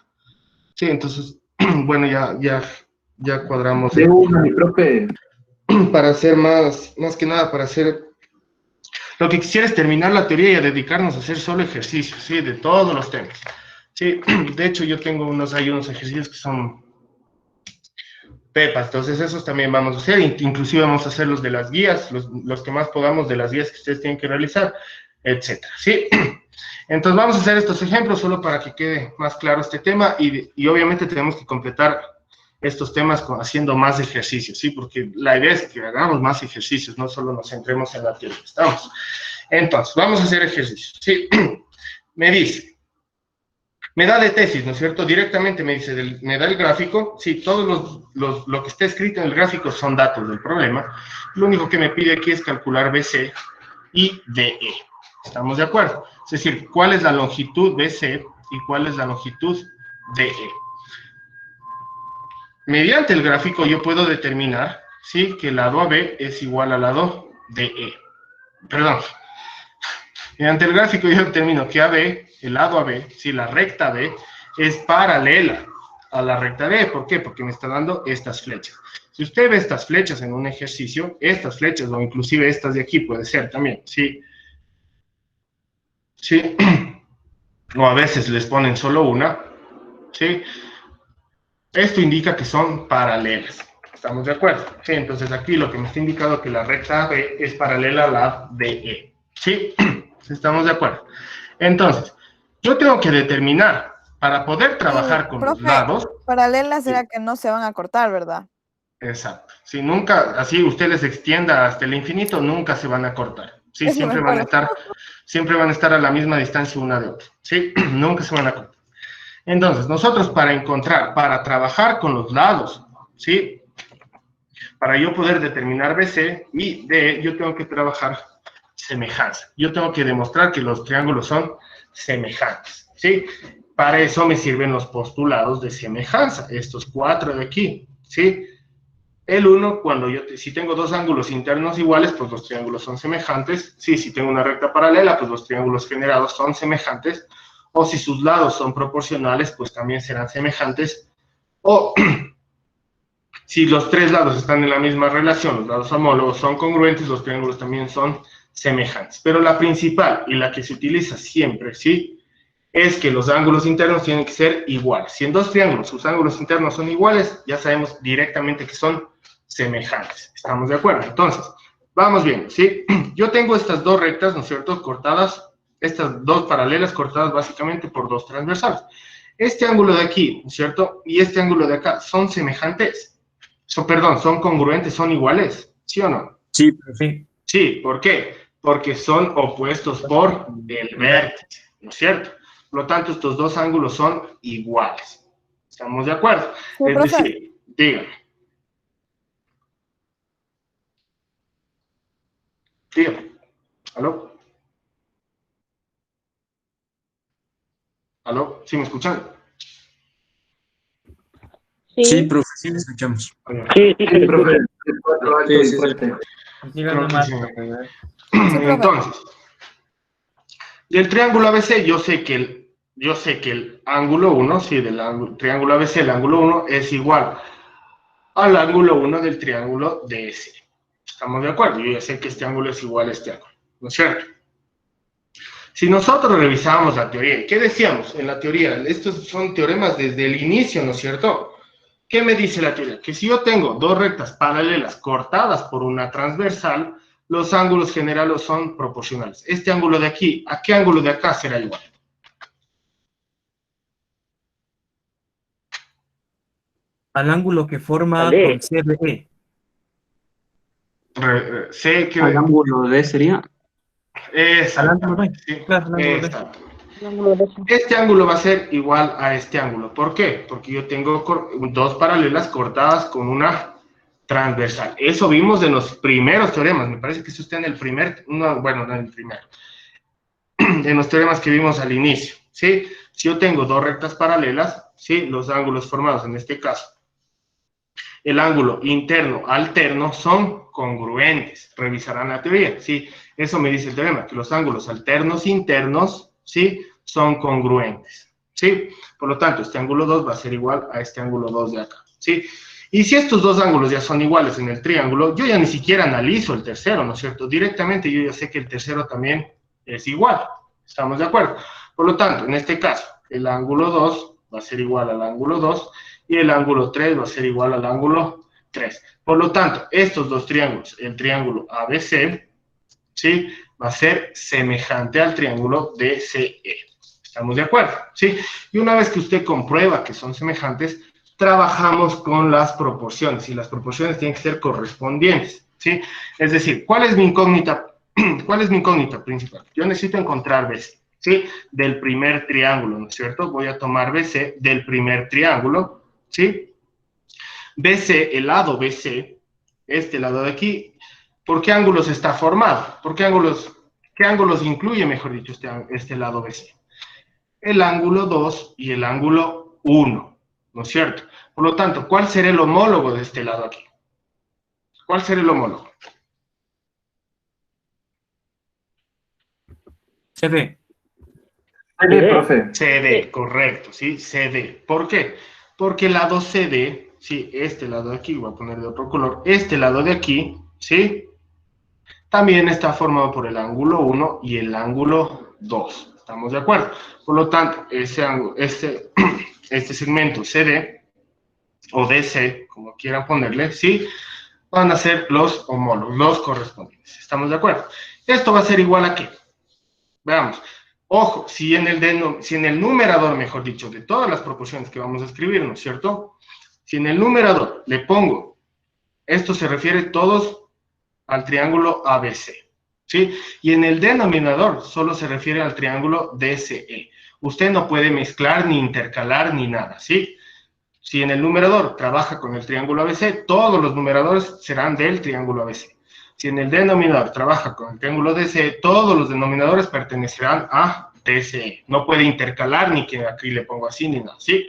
Speaker 1: Sí, entonces, bueno, ya cuadramos
Speaker 3: De uno, mi profe.
Speaker 1: para hacer más que nada, para hacer... Lo que quisiera es terminar la teoría y a dedicarnos a hacer solo ejercicios, ¿sí? De todos los temas. Sí, de hecho yo tengo hay unos ejercicios que son pepas, entonces esos también vamos a hacer, inclusive vamos a hacer los de las guías, los que más podamos de las guías que ustedes tienen que realizar, etcétera, ¿sí? Entonces vamos a hacer estos ejemplos solo para que quede más claro este tema, y obviamente tenemos que completar estos temas haciendo más ejercicios, ¿sí? Porque la idea es que hagamos más ejercicios, no solo nos centremos en la teoría. ¿Estamos? Entonces, vamos a hacer ejercicios, ¿sí? Me dice, me da de tesis, ¿no es cierto? Directamente me dice, me da el gráfico, sí, lo que está escrito en el gráfico son datos del problema. Lo único que me pide aquí es calcular BC y DE. ¿Estamos de acuerdo? Es decir, ¿cuál es la longitud BC y cuál es la longitud DE? Mediante el gráfico yo puedo determinar, ¿sí?, que el lado AB es igual al lado DE. Perdón. Mediante el gráfico yo determino que AB, el lado AB, ¿sí?, la recta B, es paralela a la recta D. ¿Por qué? Porque me está dando estas flechas. Si usted ve estas flechas en un ejercicio, estas flechas, o inclusive estas de aquí, puede ser también, ¿sí? ¿Sí? O a veces les ponen solo una, ¿sí? Esto indica que son paralelas. ¿Estamos de acuerdo? Sí, entonces aquí lo que me está indicando que la recta AB es paralela a la DE. ¿Sí? ¿Estamos de acuerdo? Entonces, yo tengo que determinar, para poder trabajar con los
Speaker 5: profe,
Speaker 1: lados...
Speaker 5: paralelas
Speaker 1: Sí.
Speaker 5: será que no se van a cortar, ¿verdad?
Speaker 1: Exacto. Si nunca, así usted les extienda hasta el infinito, nunca se van a cortar. Sí,
Speaker 5: Eso
Speaker 1: siempre
Speaker 5: me
Speaker 1: van a
Speaker 5: acuerdo.
Speaker 1: estar a la misma distancia una de otra. Sí, nunca se van a cortar. Entonces, nosotros para trabajar con los lados, ¿sí? Para yo poder determinar BC y DE, yo tengo que trabajar semejanza. Yo tengo que demostrar que los triángulos son semejantes, ¿sí? Para eso me sirven los postulados de semejanza, estos 4 de aquí, ¿sí? El 1, si tengo dos ángulos internos iguales, pues los triángulos son semejantes. Sí, si tengo una recta paralela, pues los triángulos generados son semejantes. O si sus lados son proporcionales, pues también serán semejantes. O si los tres lados están en la misma relación, los lados homólogos son congruentes, los triángulos también son semejantes. Pero la principal y la que se utiliza siempre, ¿sí?, es que los ángulos internos tienen que ser iguales. Si en dos triángulos sus ángulos internos son iguales, ya sabemos directamente que son semejantes. ¿Estamos de acuerdo? Entonces, vamos bien, ¿sí? Yo tengo estas dos rectas, ¿no es cierto?, cortadas, estas dos paralelas cortadas básicamente por dos transversales. Este ángulo de aquí, ¿no es cierto?, y este ángulo de acá, ¿son semejantes? Son congruentes, son iguales, ¿sí o no?
Speaker 6: Sí,
Speaker 7: Sí.
Speaker 1: Sí, ¿por qué? Porque son opuestos por el vértice, ¿no es cierto? Por lo tanto, estos dos ángulos son iguales. ¿Estamos de acuerdo?
Speaker 5: Sí,
Speaker 1: Es
Speaker 5: profe.
Speaker 1: decir, dígame. Dígame. ¿Aló? ¿Aló? ¿Sí me escuchan?
Speaker 6: sí, profe, sí, le escuchamos.
Speaker 3: Sí, profe. El cuatro alto
Speaker 6: Sí,
Speaker 3: y
Speaker 6: sí, sí.
Speaker 3: fuerte.
Speaker 7: Siga
Speaker 1: Creo que
Speaker 7: nomás,
Speaker 1: sí.
Speaker 7: profe, ¿verdad?
Speaker 5: Sí, profe.
Speaker 1: Entonces, del triángulo ABC, yo sé que el ángulo 1, sí, triángulo ABC, el ángulo 1 es igual al ángulo 1 del triángulo DS. ¿Estamos de acuerdo? Yo ya sé que este ángulo es igual a este ángulo, ¿no es cierto? Si nosotros revisábamos la teoría, ¿qué decíamos en la teoría? Estos son teoremas desde el inicio, ¿no es cierto? ¿Qué me dice la teoría? Que si yo tengo dos rectas paralelas cortadas por una transversal, los ángulos generales son proporcionales. Este ángulo de aquí, ¿a qué ángulo de acá será igual?
Speaker 7: Al ángulo que forma
Speaker 3: Ale.
Speaker 7: con CBE.
Speaker 1: C que...
Speaker 6: Al ángulo D sería.
Speaker 1: Exactamente, sí,
Speaker 7: Claro, al ángulo D.
Speaker 1: exacto. Este ángulo va a ser igual a este ángulo. ¿Por qué? Porque yo tengo dos paralelas cortadas con una transversal. Eso vimos en los primeros teoremas. Me parece que eso está en el primer, no, bueno, no en el primero. En los teoremas que vimos al inicio, ¿sí? Si yo tengo dos rectas paralelas, ¿sí? Los ángulos formados en este caso, el ángulo interno alterno son congruentes. Revisarán la teoría, ¿sí? Eso me dice el teorema, que los ángulos alternos internos, ¿sí? Son congruentes, ¿sí? Por lo tanto, este ángulo 2 va a ser igual a este ángulo 2 de acá, ¿sí? Y si estos dos ángulos ya son iguales en el triángulo, yo ya ni siquiera analizo el tercero, ¿no es cierto? Directamente yo ya sé que el tercero también es igual. ¿Estamos de acuerdo? Por lo tanto, en este caso, el ángulo 2 va a ser igual al ángulo 2 y el ángulo 3 va a ser igual al ángulo 3. Por lo tanto, estos dos triángulos, el triángulo ABC, ¿sí? Va a ser semejante al triángulo DCE. ¿Estamos de acuerdo? ¿Sí? Y una vez que usted comprueba que son semejantes, trabajamos con las proporciones, y las proporciones tienen que ser correspondientes, ¿sí? Es decir, ¿cuál es mi incógnita? ¿Cuál es mi incógnita principal? Yo necesito encontrar BC, ¿sí? Del primer triángulo, ¿no es cierto? Voy a tomar BC del primer triángulo, ¿sí? BC, el lado BC, este lado de aquí, ¿por qué ángulos está formado? ¿Qué ángulos incluye, mejor dicho, este lado BC? El ángulo 2 y el ángulo 1, ¿no es cierto? Por lo tanto, ¿cuál será el homólogo de este lado aquí? ¿Cuál será el homólogo?
Speaker 7: CD.
Speaker 3: CD, profe.
Speaker 1: CD, correcto, ¿sí? CD. ¿Por qué? Porque el lado CD, sí, este lado de aquí, voy a poner de otro color, este lado de aquí, ¿sí? También está formado por el ángulo 1 y el ángulo 2. ¿Estamos de acuerdo? Por lo tanto, este segmento CD, o DC, como quieran ponerle, ¿sí? Van a ser los homólogos, los correspondientes. ¿Estamos de acuerdo? Esto va a ser igual a ¿qué? Veamos. Ojo, si en el numerador, mejor dicho, de todas las proporciones que vamos a escribir, ¿no es cierto? Si en el numerador le pongo, esto se refiere todos al triángulo ABC, ¿sí? Y en el denominador solo se refiere al triángulo DCE. Usted no puede mezclar, ni intercalar, ni nada, ¿sí? Si en el numerador trabaja con el triángulo ABC, todos los numeradores serán del triángulo ABC. Si en el denominador trabaja con el triángulo DCE, todos los denominadores pertenecerán a DCE. No puede intercalar, ni que aquí le pongo así, ni nada, ¿sí?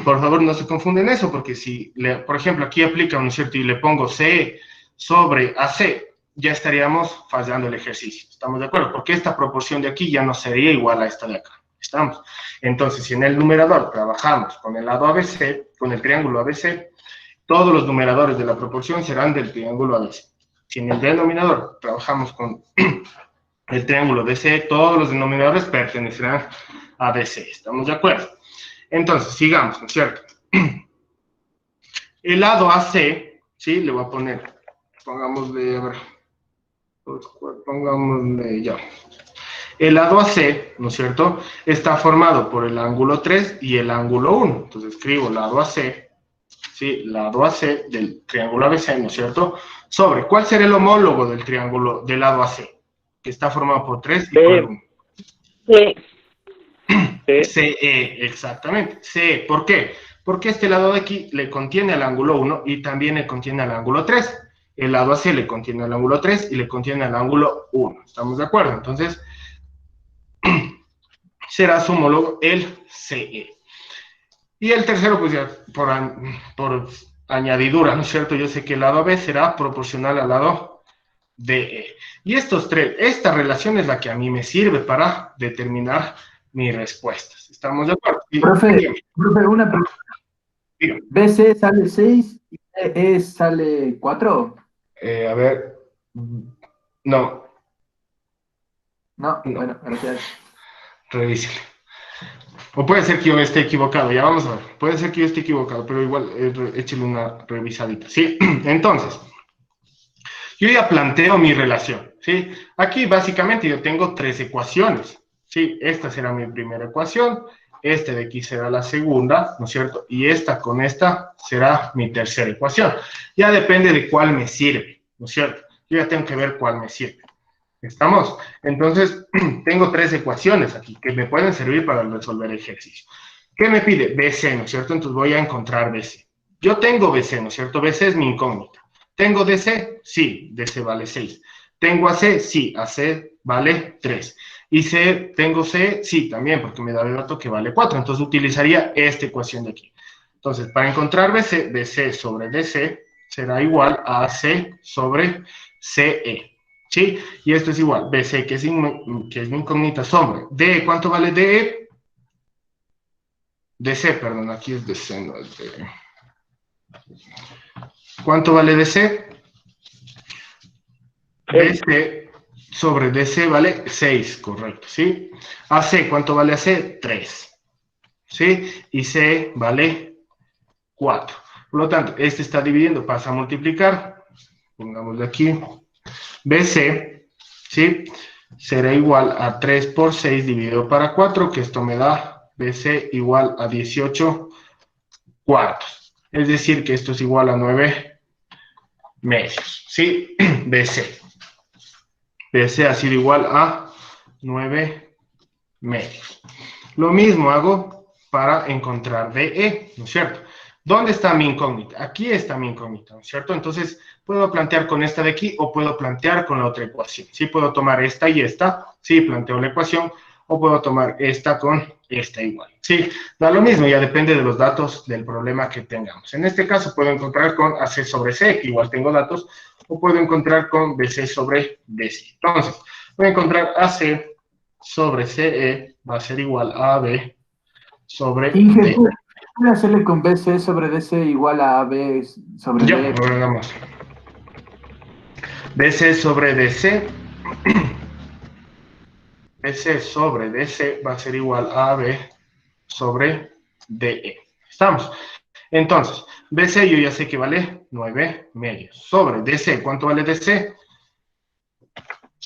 Speaker 1: Por favor, no se confunden eso, porque si, por ejemplo, aquí aplica, ¿no es cierto? Y le pongo CE sobre AC, ya estaríamos fallando el ejercicio. ¿Estamos de acuerdo? Porque esta proporción de aquí ya no sería igual a esta de acá. ¿Estamos? Entonces, si en el numerador trabajamos con el lado ABC, con el triángulo ABC, todos los numeradores de la proporción serán del triángulo ABC. Si en el denominador trabajamos con el triángulo DC, todos los denominadores pertenecerán a DC. ¿Estamos de acuerdo? Entonces, sigamos, ¿no es cierto? El lado AC, ¿sí? Le voy a poner, pongámosle, a ver, pongámosle ya. El lado AC, ¿no es cierto? Está formado por el ángulo 3 y el ángulo 1. Entonces escribo lado AC, ¿sí? Lado AC del triángulo ABC, ¿no es cierto? Sobre, ¿cuál será el homólogo del triángulo del lado AC? Que está formado por 3 y por el 1.
Speaker 4: Sí.
Speaker 1: CE, exactamente. CE, ¿por qué? Porque este lado de aquí le contiene al ángulo 1 y también le contiene al ángulo 3. El lado AC le contiene al ángulo 3 y le contiene al ángulo 1. ¿Estamos de acuerdo? Entonces, será su homólogo el CE. Y el tercero, pues ya por añadidura, ¿no es cierto? Yo sé que el lado B será proporcional al lado DE. Y estos tres, esta relación es la que a mí me sirve para determinar mis respuestas. ¿Estamos de acuerdo?
Speaker 3: Profe, una pregunta.
Speaker 1: Dígame.
Speaker 3: BC sale 6 y DE sale 4.
Speaker 1: A ver, no,
Speaker 3: No, bueno, gracias.
Speaker 1: revísele. O puede ser que yo esté equivocado, ya vamos a ver. Puede ser que yo esté equivocado, pero igual échale una revisadita, ¿sí? Entonces, yo ya planteo mi relación, ¿sí? Aquí básicamente yo tengo 3 ecuaciones, ¿sí? Esta será mi primera ecuación, esta de aquí será la segunda, ¿no es cierto? Y esta con esta será mi tercera ecuación. Ya depende de cuál me sirve, ¿no ¿no es cierto? Yo ya tengo que ver cuál me sirve. ¿Estamos? Entonces, tengo 3 ecuaciones aquí que me pueden servir para resolver el ejercicio. ¿Qué me pide? BC, ¿no es cierto? Entonces voy a encontrar BC. Yo tengo BC, ¿no es cierto? BC es mi incógnita. ¿Tengo DC? Sí, DC vale 6. ¿Tengo AC? Sí, AC vale 3. Y C, ¿tengo C? Sí, también, porque me da el dato que vale 4. Entonces utilizaría esta ecuación de aquí. Entonces, para encontrar BC, BC sobre DC será igual a AC sobre CE. ¿Sí? Y esto es igual, BC, que es mi incógnita, sobre DE. ¿Cuánto vale DE? DC, perdón, aquí es DC, no es DE. ¿Cuánto vale DC? DC sobre DC vale 6, correcto, ¿sí? AC, ¿cuánto vale AC? 3, ¿sí? Y C vale 4. Por lo tanto, este está dividiendo, pasa a multiplicar. Pongámosle aquí. BC, ¿sí? Será igual a 3 por 6 dividido para 4, que esto me da BC igual a 18 cuartos. Es decir, que esto es igual a 9 medios, ¿sí? BC. BC ha sido igual a 9 medios. Lo mismo hago para encontrar DE, ¿no es cierto? ¿Dónde está mi incógnita? Aquí está mi incógnita, ¿no es cierto? Entonces, puedo plantear con esta de aquí o puedo plantear con la otra ecuación. Sí, puedo tomar esta y esta, sí, planteo la ecuación, o puedo tomar esta con esta igual. Sí, da lo mismo, ya depende de los datos del problema que tengamos. En este caso, puedo encontrar con AC sobre C, que igual tengo datos, o puedo encontrar con BC sobre DC. Entonces, voy a encontrar AC sobre CE, va a ser igual a AB sobre D.
Speaker 3: Voy a hacerle con BC sobre DC igual a AB sobre
Speaker 1: Ya,
Speaker 3: D.
Speaker 1: ahora vamos. BC sobre DC. BC sobre DC va a ser igual a AB sobre DE. ¿Estamos? Entonces, BC yo ya sé que vale 9 medios. Sobre DC, ¿cuánto vale DC?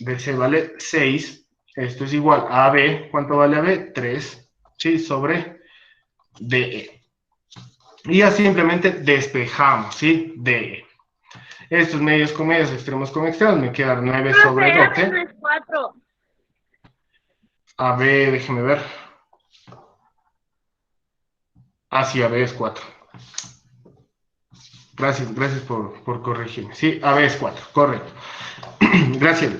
Speaker 1: DC vale 6. Esto es igual a AB. ¿Cuánto vale AB? 3. ¿Sí? Sobre DE. Y ya simplemente despejamos, ¿sí? DE. Estos medios con medios, extremos con extremos, me quedan 9 sobre 12.
Speaker 4: No es 4.
Speaker 1: AB, déjeme ver. Ah, sí, AB es 4. Gracias por corregirme. Sí, AB es 4, correcto. Gracias.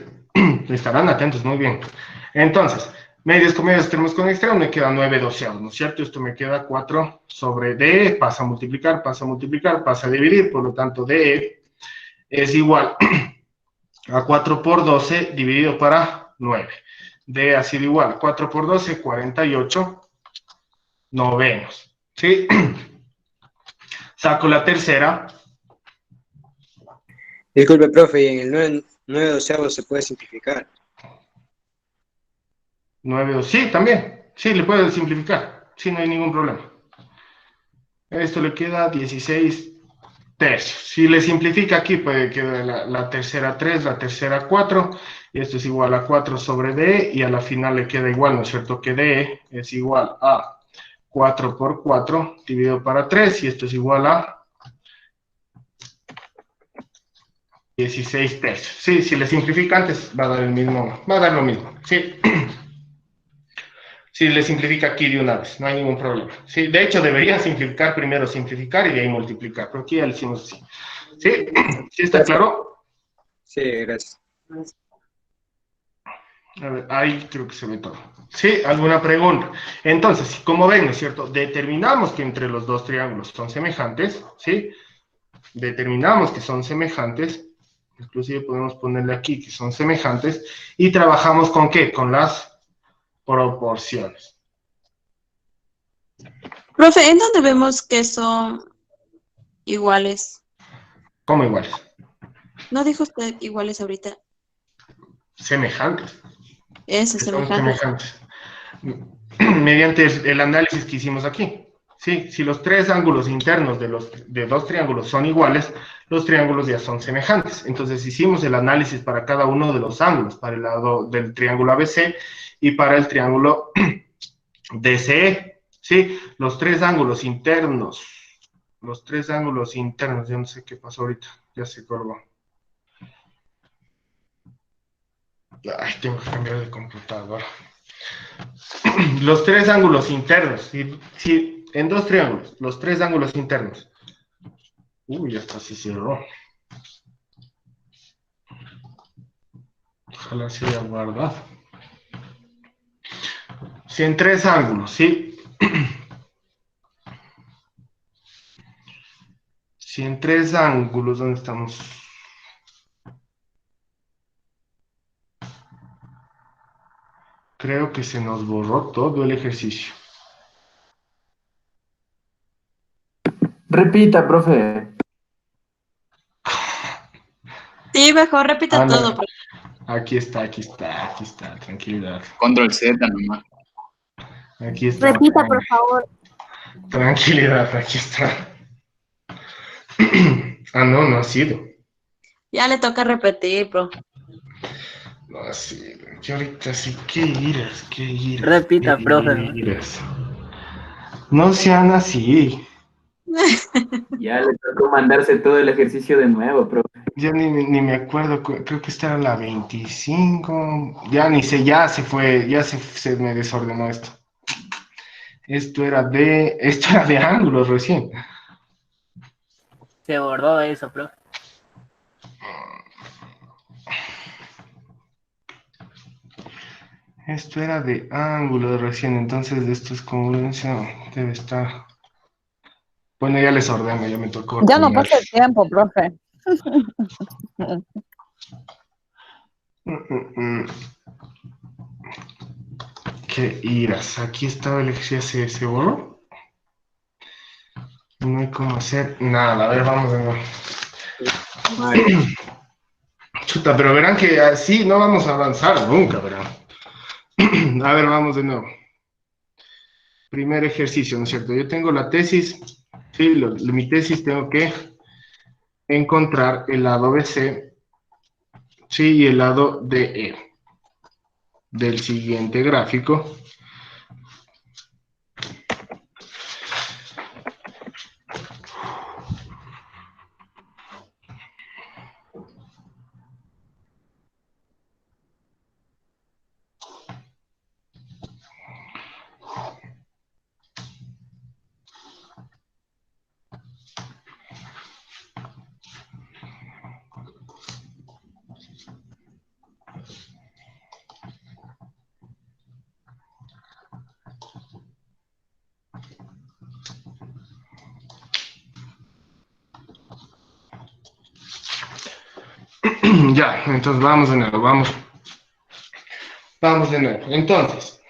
Speaker 1: Estarán atentos, muy bien. Entonces, medios con medios, extremos con extremos, me queda 9 doceavos, ¿no es cierto? Esto me queda 4 sobre DE, pasa a multiplicar, pasa a multiplicar, pasa a dividir, por lo tanto, DE es igual a 4 por 12 dividido para 9. DE ha sido igual, 4 por 12, 48 novenos, ¿sí? Saco la tercera.
Speaker 8: Disculpe, profe, y en el 9 doceavos se puede simplificar.
Speaker 1: 9, sí, también. Sí, le puedo simplificar. Sí, no hay ningún problema. Esto le queda 16 tercios. Si le simplifica aquí, puede quedar la tercera 3, la tercera 4, y esto es igual a 4 sobre D, y a la final le queda igual, ¿no es cierto? Que D es igual a 4 por 4 dividido para 3, y esto es igual a 16 tercios. Sí, si le simplifica antes, va a dar el mismo, va a dar lo mismo. Sí. Si le simplifica aquí de una vez, no hay ningún problema. Sí, de hecho, debería simplificar primero, simplificar y de ahí multiplicar, pero aquí ya lo hicimos así. ¿Sí? ¿Sí está claro?
Speaker 8: Sí, gracias.
Speaker 1: A ver, ahí creo que se ve todo. ¿Sí? ¿Alguna pregunta? Entonces, como ven, ¿no es cierto? Determinamos que entre los dos triángulos son semejantes, ¿sí? Determinamos que son semejantes, inclusive podemos ponerle aquí que son semejantes, y trabajamos ¿con qué? Con las proporciones.
Speaker 2: Profe, ¿en dónde vemos que son iguales?
Speaker 1: ¿Cómo iguales?
Speaker 2: ¿No dijo usted iguales ahorita?
Speaker 1: Semejantes.
Speaker 2: Eso,
Speaker 1: Que son
Speaker 2: semejantes.
Speaker 1: semejantes. Mediante el análisis que hicimos aquí. ¿Sí? Si los tres ángulos internos de dos triángulos son iguales, los triángulos ya son semejantes. Entonces hicimos el análisis para cada uno de los ángulos, para el lado del triángulo ABC y para el triángulo DCE. ¿Sí? Los tres ángulos internos, yo no sé qué pasó ahorita, ya se colgó. Ay, tengo que cambiar de computadora. Los tres ángulos internos, si en dos triángulos, los tres ángulos internos. Uy, hasta se cerró. Ojalá se haya guardado. Si en tres ángulos, ¿sí? Si en tres ángulos, ¿dónde estamos? Creo que se nos borró todo el ejercicio.
Speaker 3: Repita, profe.
Speaker 2: Sí, mejor repita
Speaker 1: No.
Speaker 2: todo.
Speaker 1: Aquí está, tranquilidad.
Speaker 6: Control Z nomás.
Speaker 1: Aquí está.
Speaker 4: Repita, por favor.
Speaker 1: Tranquilidad, aquí está. No ha sido.
Speaker 2: Ya le toca repetir, bro.
Speaker 1: No ha sido. Yo ahorita sí, qué iras.
Speaker 9: Repita, profe.
Speaker 1: Iras. No sean así.
Speaker 3: Ya le tocó mandarse todo el ejercicio de nuevo, profe.
Speaker 1: Ya ni me acuerdo, creo que esta era la 25. Ya ni sé, ya se fue, se me desordenó esto. Esto era de ángulos recién.
Speaker 9: Se bordó eso, profe.
Speaker 1: Esto era de ángulos recién, entonces esto es congruencia, debe estar. Bueno, ya les ordeno, ya me tocó.
Speaker 5: Ya no
Speaker 1: ordenar.
Speaker 5: pasa el tiempo, profe.
Speaker 1: Qué iras. Aquí estaba el ejercicio, se borró. No hay cómo hacer nada. A ver, vamos de nuevo. Chuta, pero verán que así no vamos a avanzar nunca, verán. A ver, vamos de nuevo. Primer ejercicio, ¿no es cierto? Yo tengo la tesis, sí, mi tesis tengo que encontrar el lado BC, sí, y el lado DE del siguiente gráfico. Ya, entonces vamos de nuevo, vamos de nuevo. Entonces,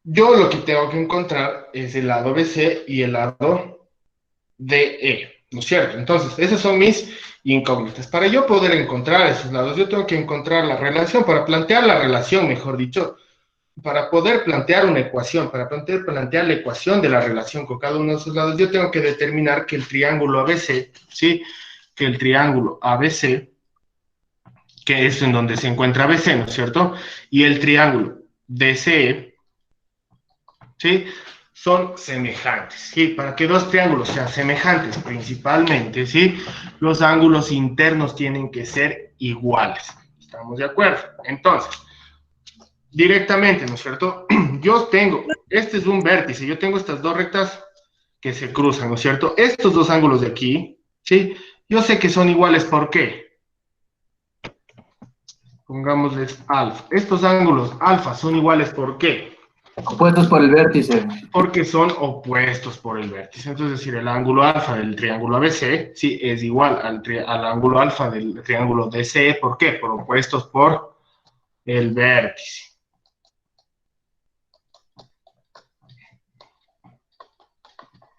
Speaker 1: yo lo que tengo que encontrar es el lado BC y el lado DE, ¿no es cierto? Entonces, esas son mis incógnitas. Para yo poder encontrar esos lados, yo tengo que encontrar la relación, para plantear la relación, mejor dicho, para poder plantear una ecuación, para poder plantear la ecuación de la relación con cada uno de esos lados, yo tengo que determinar que el triángulo ABC, ¿sí? Que el triángulo ABC, que es en donde se encuentra ABC, ¿no es cierto? Y el triángulo DCE, ¿sí? Son semejantes, ¿sí? Para que dos triángulos sean semejantes principalmente, ¿sí? Los ángulos internos tienen que ser iguales. ¿Estamos de acuerdo? Entonces, directamente, ¿no es cierto? Yo tengo, este es un vértice, yo tengo estas dos rectas que se cruzan, ¿no es cierto? Estos dos ángulos de aquí, ¿sí? Yo sé que son iguales, ¿por qué? Pongámosles alfa. Estos ángulos alfa son iguales, ¿por qué?
Speaker 3: Opuestos por el vértice.
Speaker 1: Porque son opuestos por el vértice. Entonces, es decir, el ángulo alfa del triángulo ABC, sí, es igual al ángulo alfa del triángulo DCE. ¿Por qué? Por opuestos por el vértice.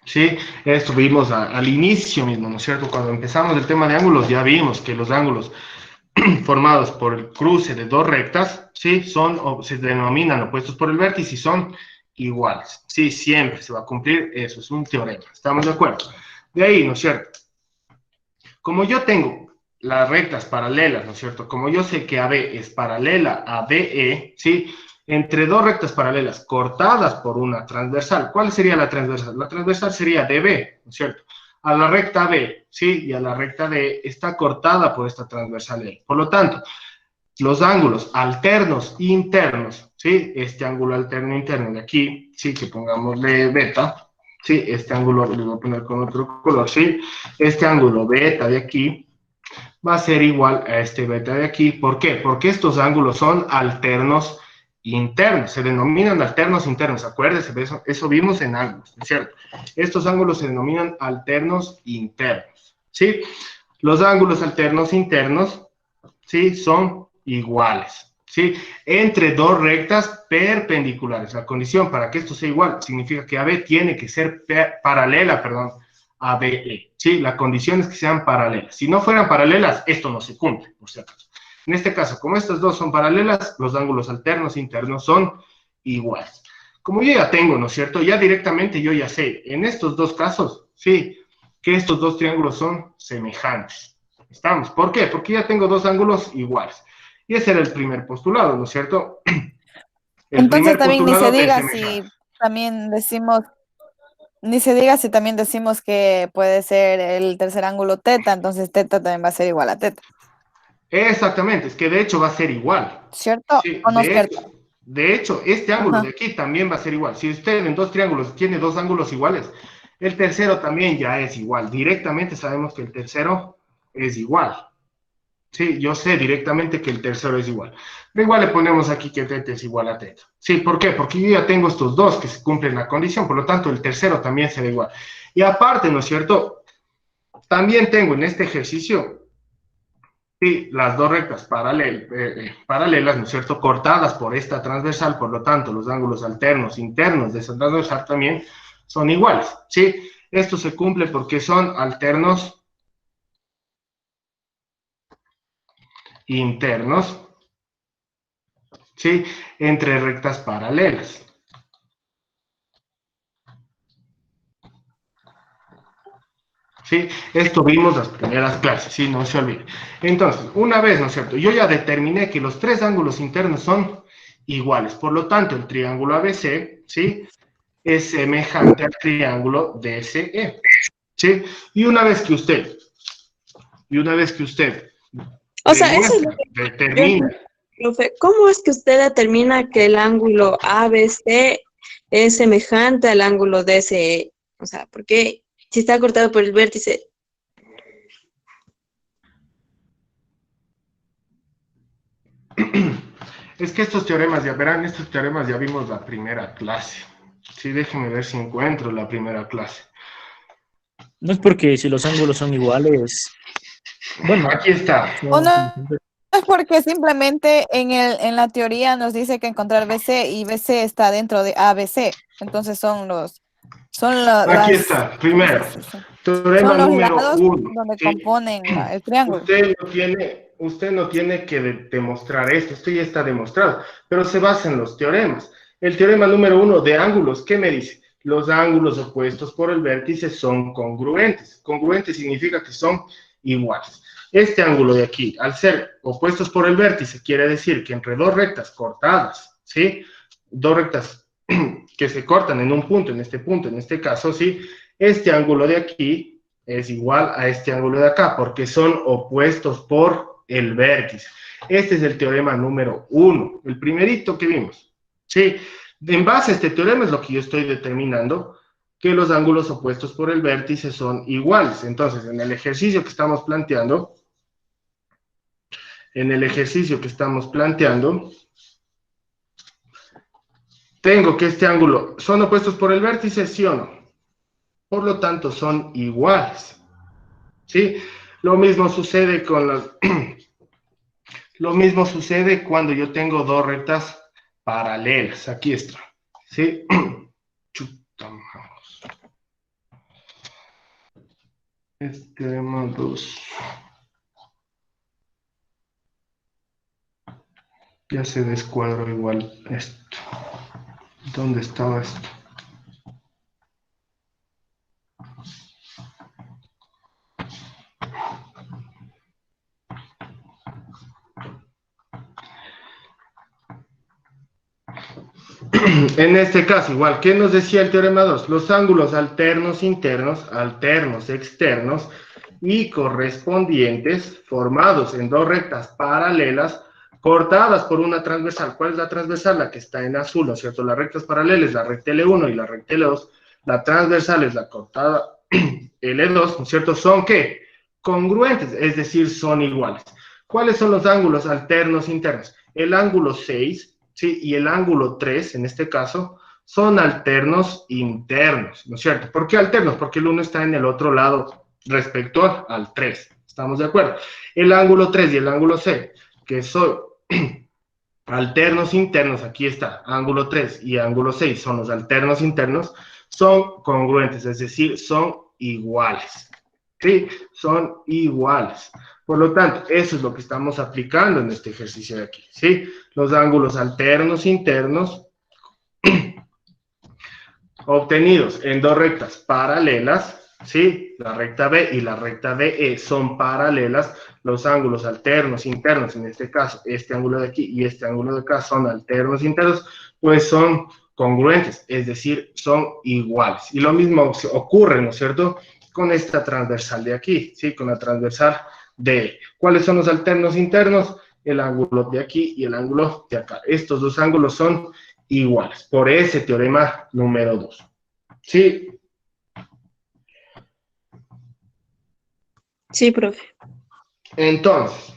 Speaker 1: Sí, esto vimos al inicio mismo, ¿no es cierto? Cuando empezamos el tema de ángulos, ya vimos que los ángulos formados por el cruce de dos rectas, ¿sí? Se denominan opuestos por el vértice y son iguales. Sí, siempre se va a cumplir, eso es un teorema. ¿Estamos de acuerdo? De ahí, ¿no es cierto? Como yo tengo las rectas paralelas, ¿no es cierto? Como yo sé que AB es paralela a BE, ¿sí? Entre dos rectas paralelas cortadas por una transversal. ¿Cuál sería la transversal? La transversal sería DB, ¿no es cierto? A la recta B, ¿sí? Y a la recta D está cortada por esta transversal E. Por lo tanto, los ángulos alternos internos, ¿sí? Este ángulo alterno interno de aquí, ¿sí? Que pongámosle beta, ¿sí? Este ángulo, le voy a poner con otro color, ¿sí? Este ángulo beta de aquí va a ser igual a este beta de aquí. ¿Por qué? Porque estos ángulos son alternos internos, se denominan alternos internos, acuérdense, eso vimos en ángulos, ¿no es cierto? Estos ángulos se denominan alternos internos, ¿sí? Los ángulos alternos internos, ¿sí? Son iguales, ¿sí? Entre dos rectas perpendiculares. La condición para que esto sea igual significa que AB tiene que ser paralela, perdón, a BE, ¿sí? La condición es que sean paralelas. Si no fueran paralelas, esto no se cumple, por si acaso. En este caso, como estas dos son paralelas, los ángulos alternos internos son iguales. Como yo ya tengo, ¿no es cierto? Ya directamente yo ya sé, en estos dos casos, sí, que estos dos triángulos son semejantes. ¿Estamos? ¿Por qué? Porque ya tengo dos ángulos iguales. Y ese era el primer postulado, ¿no es cierto?
Speaker 5: Entonces también ni se diga si también decimos, ni se diga si también decimos que puede ser el tercer ángulo teta, entonces teta también va a ser igual a teta.
Speaker 1: Exactamente, es que de hecho va a ser igual.
Speaker 5: ¿Cierto
Speaker 1: Sí,
Speaker 5: o no es cierto?
Speaker 1: de hecho, este ángulo
Speaker 5: Ajá.
Speaker 1: de aquí también va a ser igual. Si usted en dos triángulos tiene dos ángulos iguales, el tercero también ya es igual. Directamente sabemos que el tercero es igual. Sí, yo sé directamente que el tercero es igual. Pero igual le ponemos aquí que teta es igual a teta. Sí, ¿por qué? Porque yo ya tengo estos dos que se cumplen la condición, por lo tanto el tercero también será igual. Y aparte, ¿no es cierto? También tengo en este ejercicio sí, las dos rectas paralelas, ¿no es cierto?, cortadas por esta transversal, por lo tanto, los ángulos alternos internos de esa transversal también son iguales, ¿sí? Esto se cumple porque son alternos internos, ¿sí?, entre rectas paralelas. ¿Sí? Esto vimos las primeras clases, ¿sí? No se olvide. Entonces, una vez, ¿no es cierto? Yo ya determiné que los tres ángulos internos son iguales. Por lo tanto, el triángulo ABC, ¿sí? Es semejante al triángulo DCE, ¿sí? Y una vez que usted
Speaker 2: O sea, eso es lo que
Speaker 1: determina,
Speaker 2: profe, ¿cómo es que usted determina que el ángulo ABC es semejante al ángulo DCE? O sea, ¿por qué? Si está cortado por el vértice.
Speaker 1: es que estos teoremas, ya verán, estos teoremas ya vimos la primera clase. Sí, déjenme ver si encuentro la primera clase.
Speaker 6: No es porque si los ángulos son iguales, bueno,
Speaker 1: Aquí está.
Speaker 5: O no
Speaker 6: son-
Speaker 5: es porque simplemente en la teoría nos dice que encontrar BC y BC está dentro de ABC. Entonces
Speaker 1: Aquí
Speaker 5: las,
Speaker 1: está,
Speaker 5: ¿cómo se
Speaker 1: primero,
Speaker 5: dice eso?
Speaker 1: teorema
Speaker 5: Son los
Speaker 1: número
Speaker 5: lados
Speaker 1: 1.
Speaker 5: donde
Speaker 1: ¿sí?
Speaker 5: componen el triángulo.
Speaker 1: Usted no tiene que demostrar esto ya está demostrado, pero se basa en los teoremas. El teorema número 1 de ángulos, ¿qué me dice? Los ángulos opuestos por el vértice son congruentes. Congruentes significa que son iguales. Este ángulo de aquí, al ser opuestos por el vértice, quiere decir que entre dos rectas cortadas, ¿sí? Dos rectas que se cortan en un punto, en este caso, ¿sí? Este ángulo de aquí es igual a este ángulo de acá, porque son opuestos por el vértice. Este es el teorema número 1, el primerito que vimos, ¿sí? En base a este teorema es lo que yo estoy determinando, que los ángulos opuestos por el vértice son iguales. Entonces, en el ejercicio que estamos planteando, tengo que este ángulo, ¿son opuestos por el vértice, sí o no? Por lo tanto, son iguales, ¿sí? Lo mismo sucede con las... Lo mismo sucede cuando yo tengo dos rectas paralelas. Aquí está, ¿sí? Chutamos. Tenemos dos. Ya se descuadró igual esto. ¿Dónde estaba esto? En este caso, igual, ¿qué nos decía el teorema 2? Los ángulos alternos internos, alternos externos y correspondientes formados en dos rectas paralelas cortadas por una transversal. ¿Cuál es la transversal? La que está en azul, ¿no es cierto? Las rectas paralelas, la recta L1 y la recta L2. La transversal es la cortada L2, ¿no es cierto? ¿Son qué? Congruentes, es decir, son iguales. ¿Cuáles son los ángulos alternos internos? El ángulo 6, ¿sí? Y el ángulo 3, en este caso, son alternos internos, ¿no es cierto? ¿Por qué alternos? Porque el 1 está en el otro lado respecto al 3. ¿Estamos de acuerdo? El ángulo 3 y el ángulo 6, que son alternos internos, aquí está, ángulo 3 y ángulo 6 son los alternos internos, son congruentes, es decir, son iguales. ¿Sí? Son iguales. Por lo tanto, eso es lo que estamos aplicando en este ejercicio de aquí, ¿sí? Los ángulos alternos internos obtenidos en dos rectas paralelas, ¿sí? La recta B y la recta DE son paralelas. Los ángulos alternos internos, en este caso, este ángulo de aquí y este ángulo de acá son alternos internos, pues son congruentes, es decir, son iguales. Y lo mismo ocurre, ¿no es cierto?, con esta transversal de aquí, ¿sí? Con la transversal DE. ¿Cuáles son los alternos internos? El ángulo de aquí y el ángulo de acá. Estos dos ángulos son iguales, por ese teorema número 2. ¿Sí?
Speaker 2: Sí, profe.
Speaker 1: Entonces,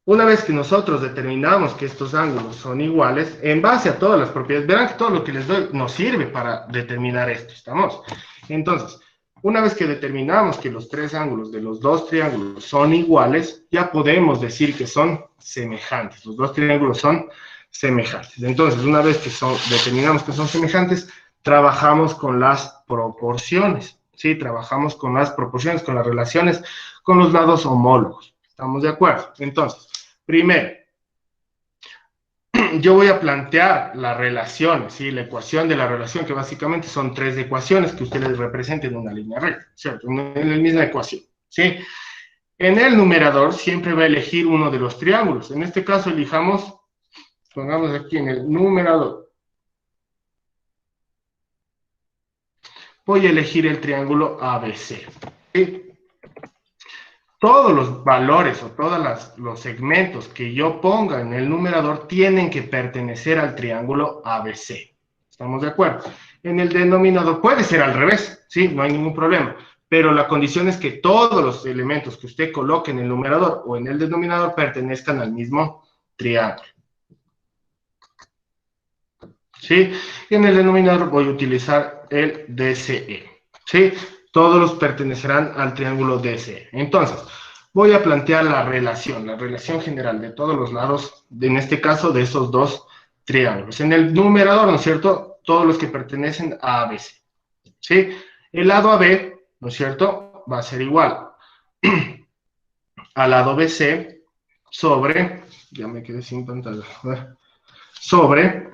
Speaker 1: una vez que nosotros determinamos que estos ángulos son iguales, en base a todas las propiedades, verán que todo lo que les doy nos sirve para determinar esto, ¿estamos? Entonces, una vez que determinamos que los tres ángulos de los dos triángulos son iguales, ya podemos decir que son semejantes. Los dos triángulos son semejantes. Entonces, una vez que determinamos que son semejantes, trabajamos con las proporciones, ¿sí? Trabajamos con las proporciones, con las relaciones, con los lados homólogos. ¿Estamos de acuerdo? Entonces, primero, yo voy a plantear las relaciones, ¿sí? La ecuación de la relación, que básicamente son tres ecuaciones que ustedes representen en una línea recta, ¿cierto? En la misma ecuación, ¿sí? En el numerador siempre va a elegir uno de los triángulos. En este caso elijamos, pongamos aquí en el numerador, voy a elegir el triángulo ABC, ¿sí? Todos los valores o todos los segmentos que yo ponga en el numerador tienen que pertenecer al triángulo ABC. ¿Estamos de acuerdo? En el denominador puede ser al revés, ¿sí? No hay ningún problema. Pero la condición es que todos los elementos que usted coloque en el numerador o en el denominador pertenezcan al mismo triángulo. ¿Sí? Y en el denominador voy a utilizar el DCE. ¿Sí? Todos los pertenecerán al triángulo DCE. Entonces, voy a plantear la relación general de todos los lados, en este caso de esos dos triángulos. En el numerador, ¿no es cierto?, todos los que pertenecen a ABC. ¿Sí? El lado AB, ¿no es cierto?, va a ser igual al lado BC sobre, ya me quedé sin pantalla, sobre,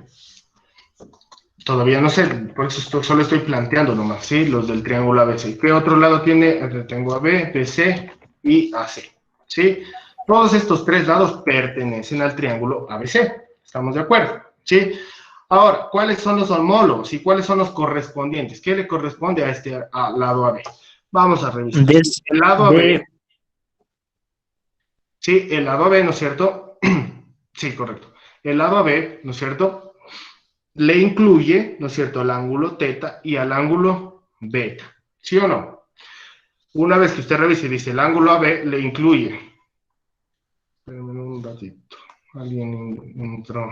Speaker 1: todavía no sé, por eso solo estoy planteando nomás, ¿sí? Los del triángulo ABC. ¿Qué otro lado tiene? Tengo AB, BC y AC, ¿sí? Todos estos tres lados pertenecen al triángulo ABC. ¿Estamos de acuerdo? ¿Sí? Ahora, ¿cuáles son los homólogos y cuáles son los correspondientes? ¿Qué le corresponde a este lado AB? Vamos a revisar. El lado AB. Sí, el lado AB, ¿no es cierto? Sí, correcto. El lado AB, ¿no es cierto?, le incluye, ¿no es cierto?, al ángulo teta y al ángulo beta. ¿Sí o no? Una vez que usted revise y dice el ángulo AB, le incluye. Espérenme un ratito. Alguien entró.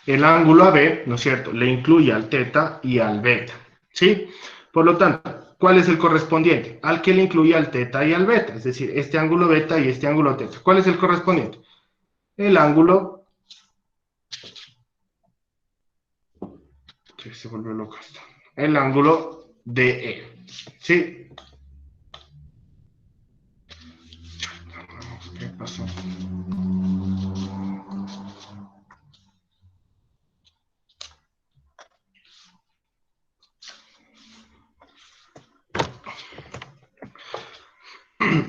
Speaker 1: El ángulo AB, ¿no es cierto?, le incluye al teta y al beta. ¿Sí? Por lo tanto, ¿cuál es el correspondiente? Al que le incluye al teta y al beta, es decir, este ángulo beta y este ángulo teta. ¿Cuál es el correspondiente? El ángulo... Sí, se volvió loco esto. El ángulo DE. ¿Sí? ¿Qué pasó?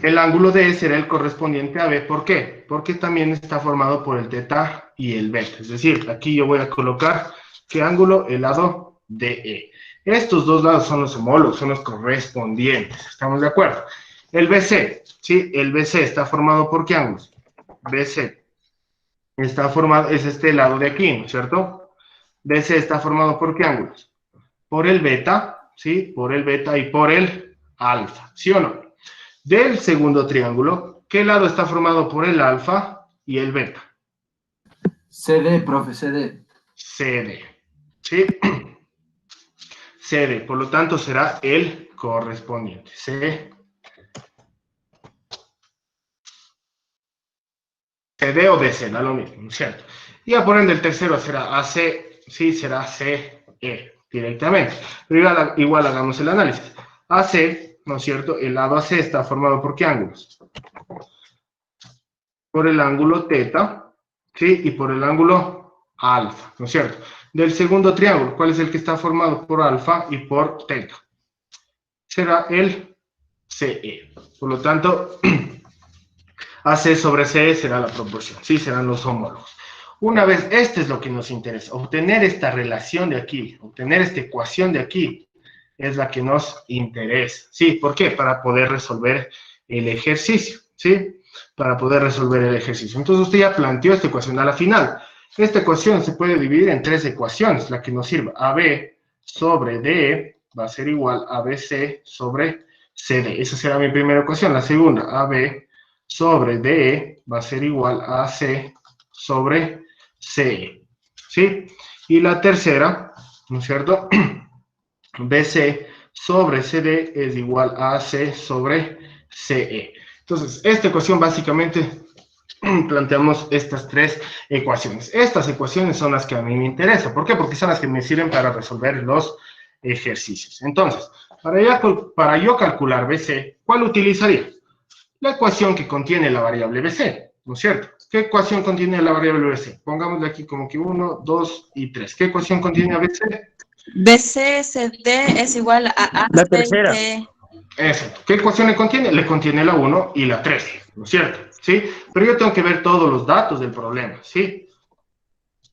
Speaker 1: El ángulo DE será el correspondiente a B. ¿Por qué? Porque también está formado por el teta y el beta. Es decir, aquí yo voy a colocar ¿qué ángulo? El lado DE. Estos dos lados son los homólogos, son los correspondientes, ¿estamos de acuerdo? El BC, ¿sí? El BC está formado por ¿qué ángulos? BC está formado, es este lado de aquí, ¿no es cierto? BC está formado por ¿qué ángulos? Por el beta, ¿sí? Por el beta y por el alfa, ¿sí o no? Del segundo triángulo, ¿qué lado está formado por el alfa y el beta?
Speaker 3: CD, profe, CD.
Speaker 1: CD, ¿sí? CD, por lo tanto será el correspondiente, CD o DC, da lo mismo, ¿no es cierto? Y a por ende el tercero será AC, sí, será CE directamente. Pero igual hagamos el análisis. AC, ¿no es cierto? El lado AC está formado por ¿qué ángulos? Por el ángulo teta, ¿sí? Y por el ángulo alfa, ¿no es cierto? Del segundo triángulo, ¿cuál es el que está formado por alfa y por teta? Será el CE. Por lo tanto, AC sobre CE será la proporción, ¿sí? Serán los homólogos. Una vez, esto es lo que nos interesa, obtener esta relación de aquí, obtener esta ecuación de aquí, es la que nos interesa, ¿sí? ¿Por qué? Para poder resolver el ejercicio, ¿sí? Para poder resolver el ejercicio. Entonces usted ya planteó esta ecuación a la final. Esta ecuación se puede dividir en tres ecuaciones, la que nos sirva. AB sobre DE va a ser igual a BC sobre CD. Esa será mi primera ecuación. La segunda, AB sobre DE va a ser igual a C sobre CE, ¿sí? Y la tercera, ¿no es cierto? BC sobre CD es igual a AC sobre CE. Entonces, esta ecuación básicamente planteamos estas tres ecuaciones. Estas ecuaciones son las que a mí me interesan. ¿Por qué? Porque son las que me sirven para resolver los ejercicios. Entonces, para yo calcular BC, ¿cuál utilizaría? La ecuación que contiene la variable BC, ¿no es cierto? ¿Qué ecuación contiene la variable BC? Pongámosle aquí como que 1, 2 y 3. ¿Qué ecuación contiene BC?
Speaker 2: BC/CD es igual a
Speaker 6: La tercera.
Speaker 2: AC.
Speaker 1: Exacto. ¿Qué ecuación le contiene? Le contiene la 1 y la 3, ¿no es cierto? ¿Sí? Pero yo tengo que ver todos los datos del problema, ¿sí?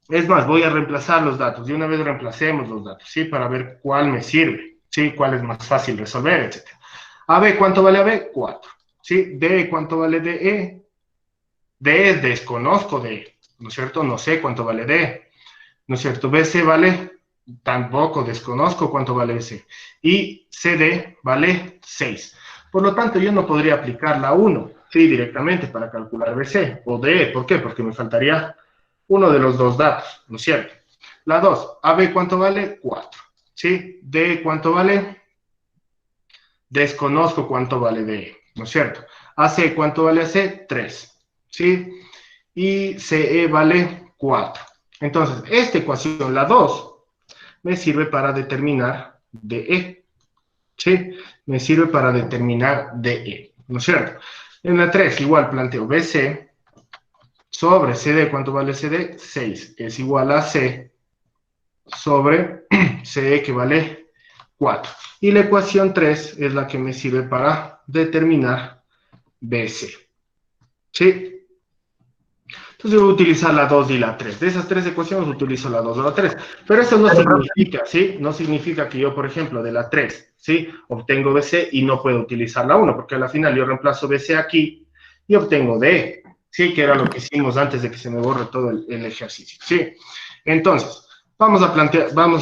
Speaker 1: Es más, voy a reemplazar los datos. De una vez reemplacemos los datos, ¿sí? Para ver cuál me sirve, ¿sí? Cuál es más fácil resolver, etc. AB, ¿cuánto vale AB? 4. ¿Sí? DE, ¿cuánto vale DE? DE es desconozco DE, ¿no es cierto? No sé cuánto vale DE, ¿no es cierto? BC vale, tampoco desconozco cuánto vale BC. Y CD vale 6. Por lo tanto, yo no podría aplicar la 1, ¿sí? Directamente para calcular BC o DE. ¿Por qué? Porque me faltaría uno de los dos datos, ¿no es cierto? La 2, AB, ¿cuánto vale? 4. ¿Sí? DE, ¿cuánto vale? Desconozco cuánto vale DE, ¿no es cierto? AC, ¿cuánto vale AC? 3. ¿Sí? Y CE vale 4. Entonces, esta ecuación, la 2, me sirve para determinar DE. ¿Sí? Me sirve para determinar DE, ¿no es cierto? En la 3, igual planteo BC sobre CD, ¿cuánto vale CD? 6. Es igual a C sobre CE, que vale 4. Y la ecuación 3 es la que me sirve para determinar BC. ¿Sí? Entonces voy a utilizar la 2 y la 3. De esas tres ecuaciones utilizo la 2 o la 3. Pero eso no significa, ¿sí? No significa que yo, por ejemplo, de la 3, ¿sí? Obtengo BC y no puedo utilizar la 1, porque al final yo reemplazo BC aquí y obtengo DE, ¿sí? Que era lo que hicimos antes de que se me borre todo el ejercicio, ¿sí? Entonces, vamos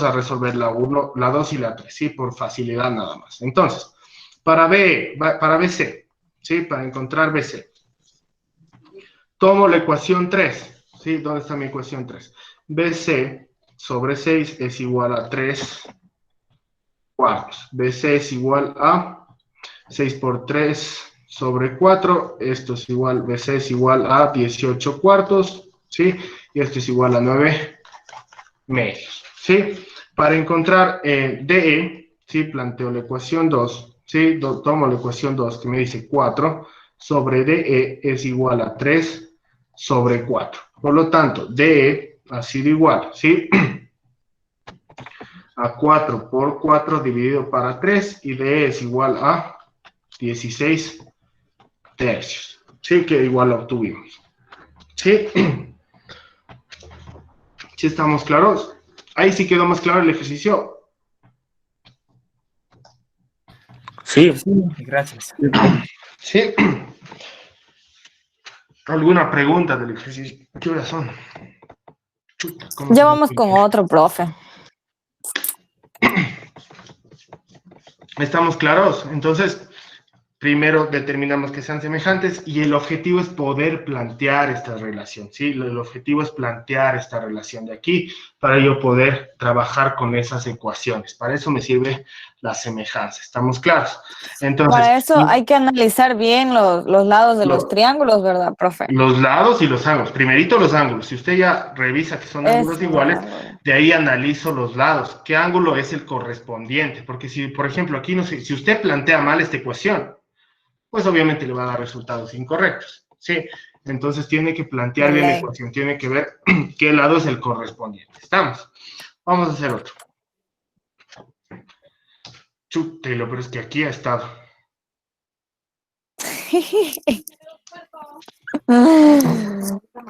Speaker 1: a resolver la 1, la 2 y la 3, ¿sí? Por facilidad nada más. Entonces, para BC, ¿sí? Para encontrar BC, tomo la ecuación 3, ¿sí? ¿Dónde está mi ecuación 3? BC sobre 6 es igual a 3 cuartos. BC es igual a 6 por 3 sobre 4. Esto es igual, BC es igual a 18 cuartos, ¿sí? Y esto es igual a 9 medios, ¿sí? Para encontrar DE, ¿sí? Planteo la ecuación 2, ¿sí? Tomo la ecuación 2 que me dice 4 sobre DE es igual a 3 sobre 4. Por lo tanto, DE ha sido igual, ¿sí? A 4 por 4 dividido para 3, y DE es igual a 16 tercios, ¿sí? Que igual lo obtuvimos, ¿sí? ¿Sí estamos claros? Ahí sí quedó más claro el ejercicio.
Speaker 6: Sí.
Speaker 7: Sí, gracias.
Speaker 1: ¿Sí? ¿Alguna pregunta del ejercicio? ¿Qué horas son? Chuta, ¿cómo
Speaker 5: Ya
Speaker 1: se
Speaker 5: vamos
Speaker 1: me-
Speaker 5: con otro, profe.
Speaker 1: ¿Estamos claros? Entonces, primero determinamos que sean semejantes y el objetivo es poder plantear esta relación, ¿sí? El objetivo es plantear esta relación de aquí para yo poder trabajar con esas ecuaciones. Para eso me sirve la semejanza. ¿Estamos claros? Entonces,
Speaker 5: Para eso hay que analizar bien los lados de los triángulos, ¿verdad, profe?
Speaker 1: los lados y los ángulos. Primerito los ángulos. Si usted ya revisa que son ángulos
Speaker 5: Eso,
Speaker 1: iguales,
Speaker 5: los ángulos.
Speaker 1: de ahí analizo los lados. ¿Qué ángulo es el correspondiente? Porque si, por ejemplo, aquí no sé, si usted plantea mal esta ecuación, pues obviamente le va a dar resultados incorrectos, ¿sí? Entonces tiene que plantear
Speaker 5: De
Speaker 1: bien la
Speaker 5: ley.
Speaker 1: ecuación, tiene que ver qué lado es el correspondiente. ¿Estamos? Vamos a hacer otro. Chútelo, pero es que aquí ha estado.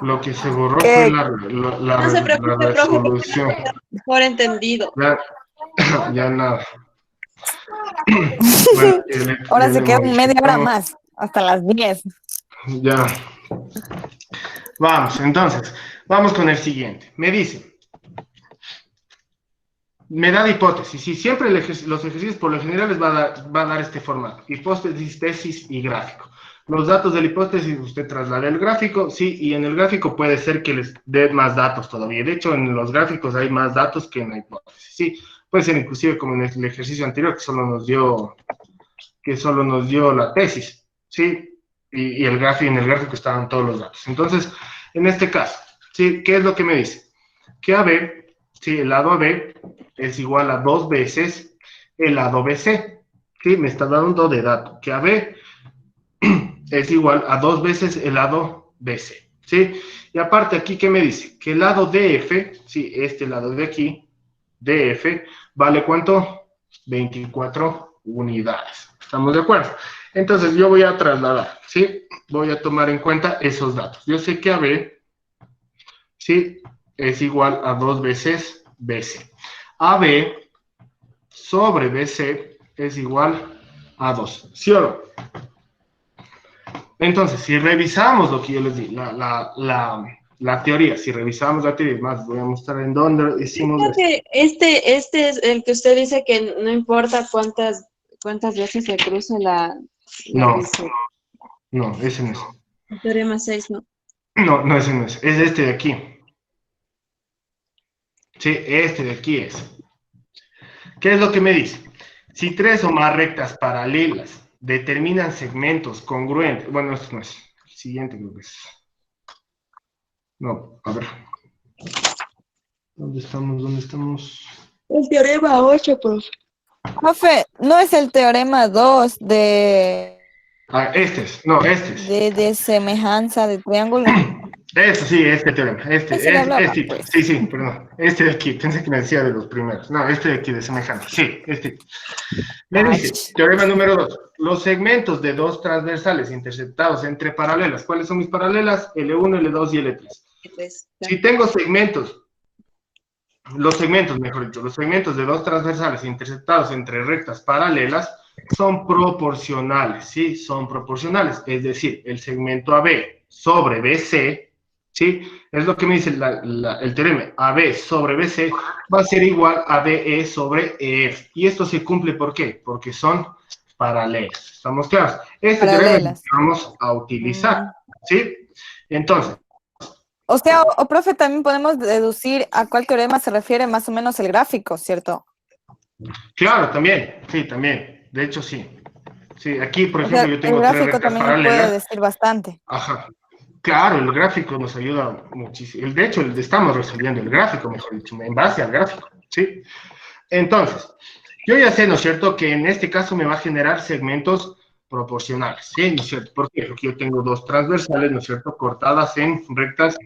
Speaker 1: Lo que se borró fue
Speaker 2: No se preocupe,
Speaker 1: la
Speaker 2: profe, porque
Speaker 1: resolución.
Speaker 2: mejor entendido.
Speaker 1: Ya, ya nada. Bueno,
Speaker 5: Ahora
Speaker 1: ya
Speaker 5: se
Speaker 1: le
Speaker 5: queda media hora
Speaker 1: modificamos.
Speaker 5: más, hasta las 10.
Speaker 1: Ya. Vamos, entonces, vamos con el siguiente. Me dice, me da de hipótesis. Y siempre los ejercicios por lo general les va a dar este formato: hipótesis, tesis y gráfico. Los datos de la hipótesis usted traslada el gráfico, sí, y en el gráfico puede ser que les dé más datos todavía. De hecho, en los gráficos hay más datos que en la hipótesis, sí. Puede ser inclusive como en el ejercicio anterior que solo nos dio la tesis, sí, y el gráfico, en el gráfico estaban todos los datos. Entonces, en este caso, sí, ¿qué es lo que me dice? Que AB, sí, el lado AB es igual a 2 veces el lado BC, sí, me está dando de dato que AB es igual a 2 veces el lado BC, ¿sí? Y aparte aquí, ¿qué me dice? Que el lado DF, sí, este lado de aquí, DF, ¿vale cuánto? 24 unidades. ¿Estamos de acuerdo? Entonces yo voy a trasladar, ¿sí? Voy a tomar en cuenta esos datos. Yo sé que AB, ¿sí? Es igual a 2 veces BC. AB sobre BC es igual a 2, ¿sí o no? Entonces, si revisamos lo que yo les di, la teoría, si revisamos la teoría, más voy a mostrar en dónde hicimos
Speaker 2: Creo
Speaker 1: esto.
Speaker 2: que este es el que usted dice que no importa cuántas veces se cruce la
Speaker 1: No,
Speaker 2: bisecuadra.
Speaker 1: no, ese no es.
Speaker 2: El teorema 6, ¿no?
Speaker 1: No, no, ese no es. Es este de aquí. Sí, este de aquí es. ¿Qué es lo que me dice? Si tres o más rectas paralelas determinan segmentos congruentes. Bueno, esto no es. El siguiente creo que es. No, a ver. ¿Dónde estamos? ¿Dónde estamos?
Speaker 2: El teorema 8, profe.
Speaker 5: Profe, ¿no es el teorema 2
Speaker 1: Ah, este es. No, este es.
Speaker 5: de semejanza de triángulo?
Speaker 1: Este sí, este teorema.
Speaker 5: Ese le hablaba,
Speaker 1: Este.
Speaker 5: pues.
Speaker 1: Sí, sí, perdón. Este de aquí. Pensé que me decía de los primeros. No, este de aquí de semejante. Sí, este. Me
Speaker 5: Ay,
Speaker 1: dice, teorema número 2. Los segmentos de dos transversales interceptados entre paralelas. ¿Cuáles son mis paralelas? L1, L2 y L3. Si tengo segmentos, los segmentos de dos transversales interceptados entre rectas paralelas son proporcionales, ¿sí? Son proporcionales. Es decir, el segmento AB sobre BC, ¿sí? Es lo que me dice el teorema. AB sobre BC va a ser igual a DE sobre EF. Y esto se cumple, ¿por qué? Porque son paralelas. ¿Estamos claros? Este teorema lo vamos a utilizar, ¿sí? Entonces,
Speaker 5: o sea, o profe, también podemos deducir a cuál teorema se refiere más o menos el gráfico, ¿cierto?
Speaker 1: claro, también, sí, también. De hecho, sí. Sí, aquí, por ejemplo, yo
Speaker 5: El
Speaker 1: tengo tres
Speaker 5: gráfico
Speaker 1: rectas
Speaker 5: también nos puede
Speaker 1: paralelas.
Speaker 5: decir bastante.
Speaker 1: Ajá. Claro, el gráfico nos ayuda muchísimo. De hecho, estamos resolviendo el gráfico, mejor dicho, en base al gráfico, ¿sí? Entonces, yo ya sé, ¿no es cierto?, que en este caso me va a generar segmentos proporcionales, ¿sí? ¿No es cierto? ¿Por qué? Porque yo tengo dos transversales, ¿no es cierto?, cortadas en rectas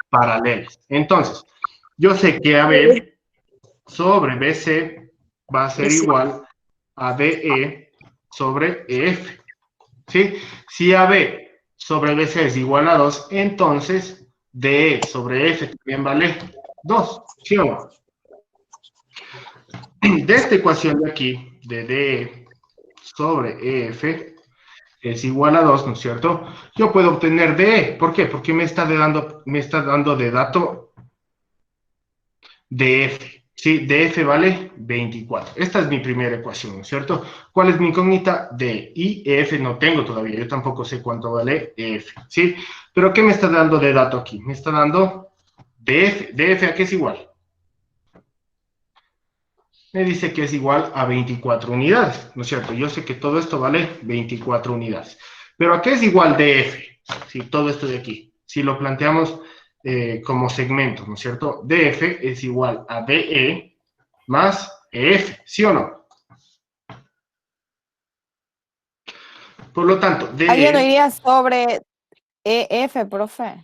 Speaker 1: paralelas. Entonces, yo sé que AB sobre BC va a ser igual a DE sobre EF, ¿sí? Si AB sobre BC es igual a 2, entonces DE sobre F también vale 2, ¿sí o no? De esta ecuación de aquí, de DE sobre EF es igual a 2, ¿no es cierto? Yo puedo obtener DE. ¿Por qué? Porque me está dando de dato DF. ¿Sí? DF vale 24. Esta es mi primera ecuación, ¿no es cierto? ¿Cuál es mi incógnita? D. Y EF no tengo todavía. Yo tampoco sé cuánto vale EF. ¿Sí? ¿Pero qué me está dando de dato aquí? Me está dando DF. ¿DF a qué es igual? Me dice que es igual a 24 unidades, ¿no es cierto? Yo sé que todo esto vale 24 unidades. ¿Pero a qué es igual DF? Sí, todo esto de aquí. Si lo planteamos como segmentos, ¿no es cierto? DF es igual a DE más EF, ¿sí o no? Por lo tanto, DE...
Speaker 5: Ahí ya no iría sobre EF, profe.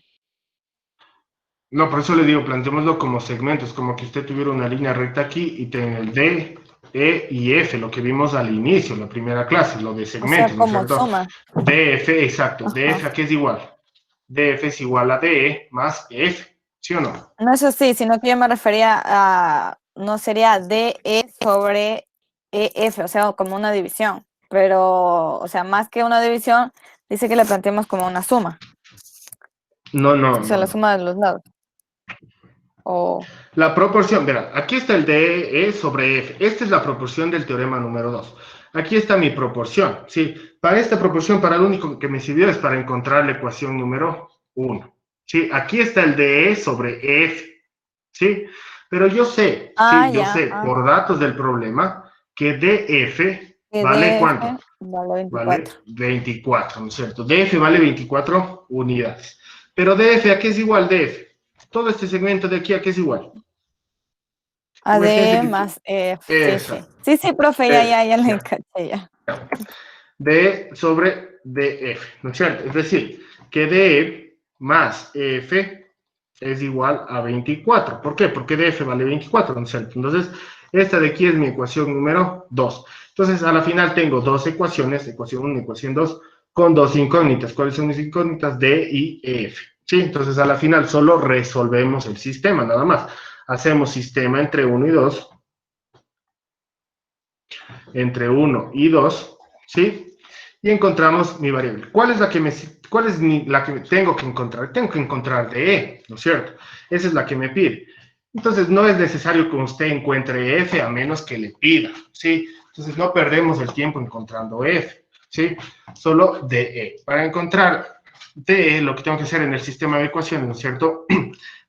Speaker 1: No, por eso le digo, planteémoslo como segmentos, como que usted tuviera una línea recta aquí y tiene el D, E y F, lo que vimos al inicio, en la primera clase, lo de segmentos,
Speaker 5: O sea,
Speaker 1: ¿no es
Speaker 5: como
Speaker 1: cierto?
Speaker 5: suma.
Speaker 1: DF, exacto.
Speaker 5: Ajá.
Speaker 1: DF, ¿a qué es igual? DF es igual a DE más F, ¿sí o no?
Speaker 5: No, eso sí, sino que yo me refería a, no sería DE sobre EF, o sea, como una división. Pero, o sea, más que una división, dice que le planteemos como una suma.
Speaker 1: No, no,
Speaker 5: O sea,
Speaker 1: no,
Speaker 5: la
Speaker 1: no.
Speaker 5: suma de los lados. O,
Speaker 1: La proporción, verá, aquí está el DE sobre F. Esta es la proporción del teorema número 2. Aquí está mi proporción, ¿sí? Para esta proporción, para lo único que me sirvió es para encontrar la ecuación número 1. ¿Sí? Aquí está el DE sobre F, ¿sí? Pero yo sé, sí, yo sé, por datos del problema, que DF
Speaker 5: que
Speaker 1: vale
Speaker 5: DF
Speaker 1: ¿cuánto?
Speaker 5: vale 24.
Speaker 1: Vale 24, ¿no es cierto? DF vale 24 unidades. Pero DF, ¿a qué es igual DF? Todo este segmento de aquí, ¿a qué es igual? Imagínense
Speaker 5: AD
Speaker 1: que...
Speaker 5: más F, sí, sí.
Speaker 1: Exacto.
Speaker 5: Sí, sí, profe, ya le caché ya.
Speaker 1: D sobre DF, ¿no es cierto? Es decir, que DE más F es igual a 24. ¿Por qué? Porque DF vale 24, ¿no es cierto? Entonces, esta de aquí es mi ecuación número 2. Entonces, a la final tengo dos ecuaciones, ecuación 1 y ecuación 2, con dos incógnitas. ¿Cuáles son mis incógnitas? D y F. ¿Sí? Entonces, a la final solo resolvemos el sistema, nada más. Hacemos sistema entre 1 y 2, entre 1 y 2, ¿sí? Y encontramos mi variable. ¿Cuál es la que la que tengo que encontrar? Tengo que encontrar DE, ¿no es cierto? Esa es la que me pide. Entonces, no es necesario que usted encuentre F a menos que le pida, ¿sí? Entonces, no perdemos el tiempo encontrando F, ¿sí? Solo DE. Para encontrar DE, lo que tengo que hacer en el sistema de ecuaciones, ¿no es cierto?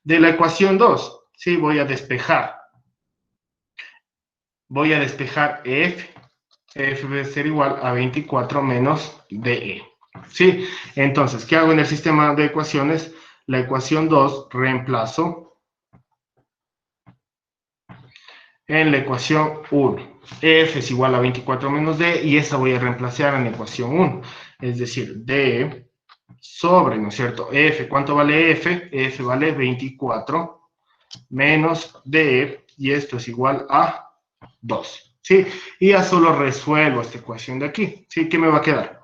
Speaker 1: De la ecuación 2, ¿sí? Voy a despejar F. F debe ser igual a 24 menos DE. ¿Sí? Entonces, ¿qué hago en el sistema de ecuaciones? La ecuación 2 reemplazo en la ecuación 1. F es igual a 24 menos D y esa voy a reemplazar en la ecuación 1. Es decir, D sobre, ¿no es cierto? F, ¿cuánto vale F? F vale 24 menos D y esto es igual a 2. ¿Sí? Y ya solo resuelvo esta ecuación de aquí. ¿Sí? ¿Qué me va a quedar?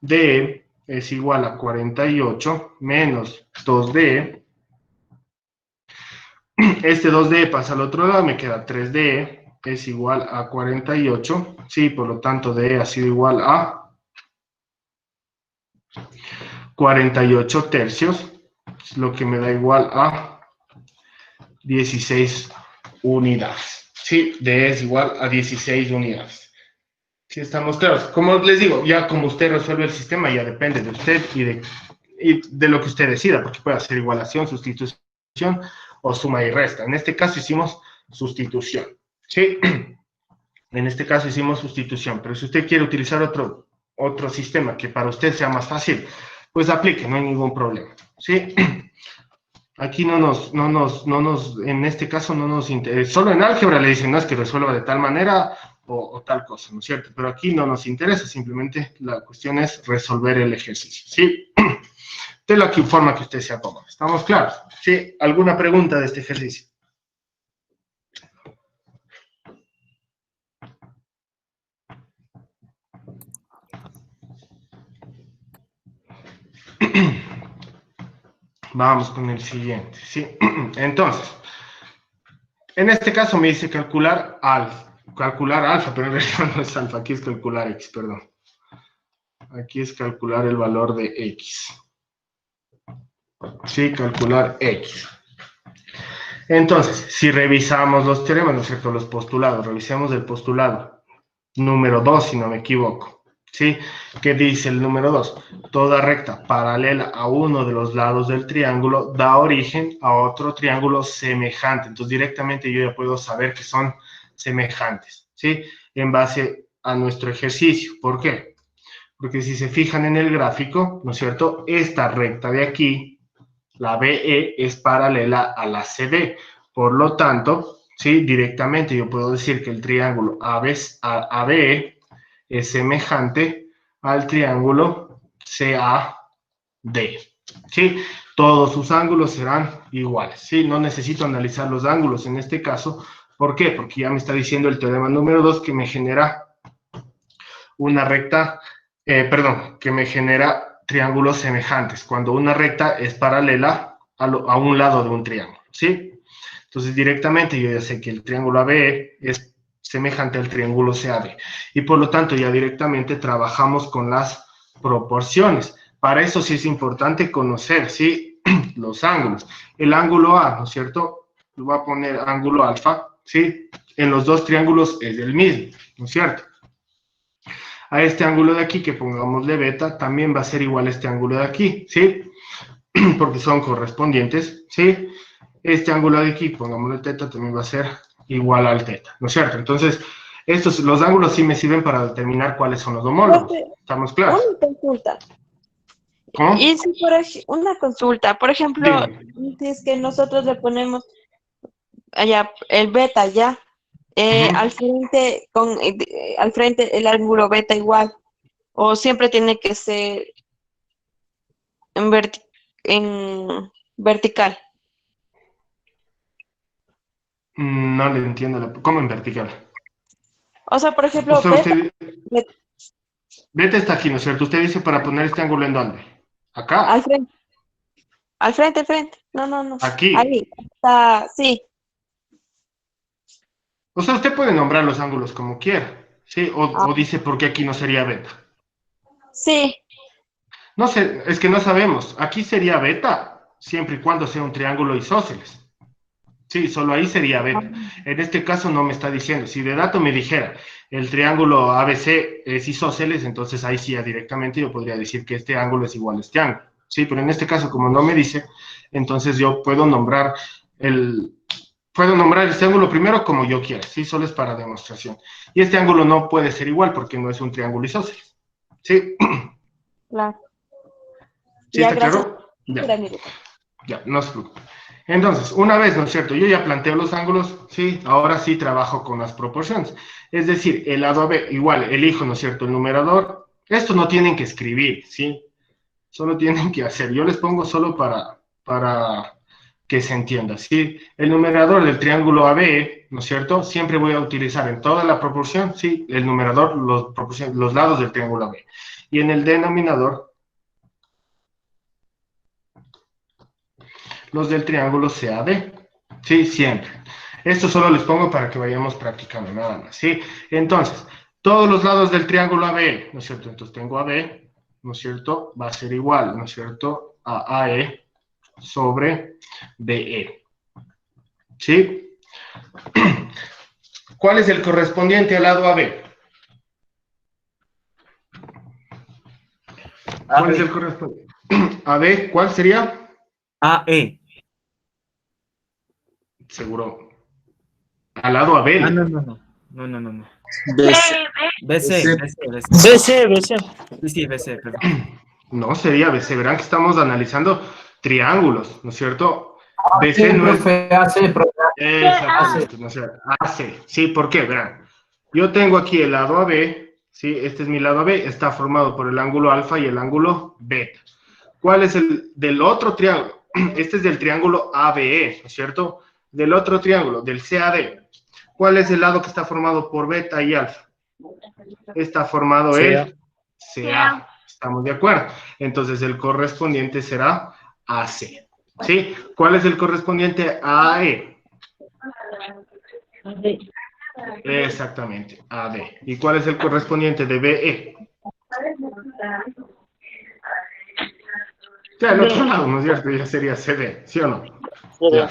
Speaker 1: D es igual a 48 menos 2D. Este 2D pasa al otro lado, me queda 3D, es igual a 48. Sí, por lo tanto, D ha sido igual a 48 tercios, lo que me da igual a 16 unidades. Sí, D es igual a 16 unidades. ¿Sí estamos claros? Como les digo, ya como usted resuelve el sistema, ya depende de usted y de lo que usted decida, porque puede hacer igualación, sustitución o suma y resta. En este caso hicimos sustitución. ¿Sí? En este caso hicimos sustitución, pero si usted quiere utilizar otro sistema que para usted sea más fácil, pues aplique, no hay ningún problema. ¿Sí? Aquí en este caso no nos interesa, solo en álgebra le dicen, no, es que resuelva de tal manera o tal cosa, ¿no es cierto? Pero aquí no nos interesa, simplemente la cuestión es resolver el ejercicio, ¿sí? De la forma que usted se acomode. ¿Estamos claros? ¿Sí? ¿Alguna pregunta de este ejercicio? Vamos con el siguiente, ¿sí? Entonces, en este caso me dice calcular calcular alfa, pero en realidad no es alfa, aquí es calcular x, perdón. Aquí es calcular el valor de x. Sí, calcular x. Entonces, si revisamos los teoremas, ¿no es cierto? Los postulados, revisemos el postulado número 2, si no me equivoco. ¿Sí? ¿Qué dice el número 2? Toda recta paralela a uno de los lados del triángulo da origen a otro triángulo semejante. Entonces, directamente yo ya puedo saber que son semejantes, ¿sí? En base a nuestro ejercicio. ¿Por qué? Porque si se fijan en el gráfico, ¿no es cierto? Esta recta de aquí, la BE, es paralela a la CD. Por lo tanto, ¿sí? Directamente yo puedo decir que el triángulo ABE es semejante al triángulo CAD. ¿Sí? Todos sus ángulos serán iguales. ¿Sí? No necesito analizar los ángulos en este caso. ¿Por qué? Porque ya me está diciendo el teorema número 2 que me genera una recta, que me genera triángulos semejantes, cuando una recta es paralela a un lado de un triángulo, ¿sí? Entonces, directamente yo ya sé que el triángulo ABE es semejante al triángulo CAD. Y por lo tanto, ya directamente trabajamos con las proporciones. Para eso sí es importante conocer, ¿sí? Los ángulos. El ángulo A, ¿no es cierto? Le voy a poner ángulo alfa, ¿sí? En los dos triángulos es el mismo, ¿no es cierto? A este ángulo de aquí, que pongámosle beta, también va a ser igual a este ángulo de aquí, ¿sí? Porque son correspondientes, ¿sí? Este ángulo de aquí, pongámosle teta, también va a ser igual al teta, ¿no es cierto? Entonces, los ángulos sí me sirven para determinar cuáles son los homólogos. ¿Estamos claros?
Speaker 2: Una consulta.
Speaker 1: ¿Cómo?
Speaker 2: Y si una consulta, por ejemplo,
Speaker 1: Dime.
Speaker 2: si es que nosotros le ponemos allá el beta ya,
Speaker 1: Ujú.
Speaker 2: al frente el ángulo beta igual, o siempre tiene que ser en vertical.
Speaker 1: No le entiendo. ¿Cómo en vertical?
Speaker 2: O sea, por
Speaker 1: O
Speaker 2: ejemplo,
Speaker 1: sea,
Speaker 2: beta,
Speaker 1: beta está aquí, ¿no es cierto? Usted dice para poner este ángulo ¿en dónde?
Speaker 2: al
Speaker 1: Acá,
Speaker 2: frente, al frente. No, no, no.
Speaker 1: aquí.
Speaker 2: Ahí está, sí,
Speaker 1: O sea, usted puede nombrar los ángulos como quiera, ¿sí?
Speaker 2: ah,
Speaker 1: O dice por qué aquí no sería beta.
Speaker 2: sí.
Speaker 1: No sé, es que no sabemos. Aquí sería beta, siempre y cuando sea un triángulo isósceles. Sí, solo ahí sería beta. En este caso no me está diciendo. Si de dato me dijera el triángulo ABC es isósceles, entonces ahí sí ya directamente yo podría decir que este ángulo es igual a este ángulo. Sí, pero en este caso, como no me dice, entonces yo puedo nombrar este ángulo primero como yo quiera. Sí, solo es para demostración. Y este ángulo no puede ser igual porque no es un triángulo isósceles. Sí,
Speaker 2: Claro.
Speaker 1: ¿sí
Speaker 2: Ya,
Speaker 1: está
Speaker 2: gracias.
Speaker 1: claro? Ya.
Speaker 2: Era mi duda.
Speaker 1: Ya, no se preocupe. Entonces, una vez, ¿no es cierto? Yo ya planteo los ángulos, sí, ahora sí trabajo con las proporciones. Es decir, el lado AB, igual, elijo, ¿no es cierto?, el numerador. Esto no tienen que escribir, ¿sí? Solo tienen que hacer. Yo les pongo solo para que se entienda, ¿sí? El numerador del triángulo AB, ¿no es cierto? Siempre voy a utilizar en toda la proporción, ¿sí? El numerador, los lados del triángulo AB. Y en el denominador, los del triángulo CAD. Sí, siempre. Esto solo les pongo para que vayamos practicando, nada más, ¿sí? Entonces, todos los lados del triángulo AB, ¿no es cierto? Entonces tengo AB, ¿no es cierto? Va a ser igual, ¿no es cierto? A AE sobre BE. ¿Sí? ¿Cuál es el correspondiente al lado AB? ¿Cuál es el correspondiente? AB, ¿cuál sería?
Speaker 7: AE.
Speaker 1: Seguro. Al lado AB.
Speaker 7: Ah, no.
Speaker 9: BC.
Speaker 7: BC.
Speaker 6: BC, BC.
Speaker 7: Sí, BC, perdón.
Speaker 1: No, sería BC. Verán que estamos analizando triángulos, ¿no es cierto? BC no es... Exactamente, no sé, AC. Sí, ¿por qué? Verán, yo tengo aquí el lado AB, ¿sí? Este es mi lado AB, está formado por el ángulo alfa y el ángulo beta. ¿Cuál es el del otro triángulo? Este es del triángulo ABE, ¿no es cierto? Del otro triángulo, del CAD. ¿Cuál es el lado que está formado por beta y alfa? Está formado el CA. ¿Estamos de acuerdo? Entonces el correspondiente será AC. ¿Sí? ¿Cuál es el correspondiente a AE? Exactamente, AD. ¿Y cuál es el correspondiente de BE? Ya, el otro lado, ¿no es cierto? Ya sería CD, ¿sí o no? Ya.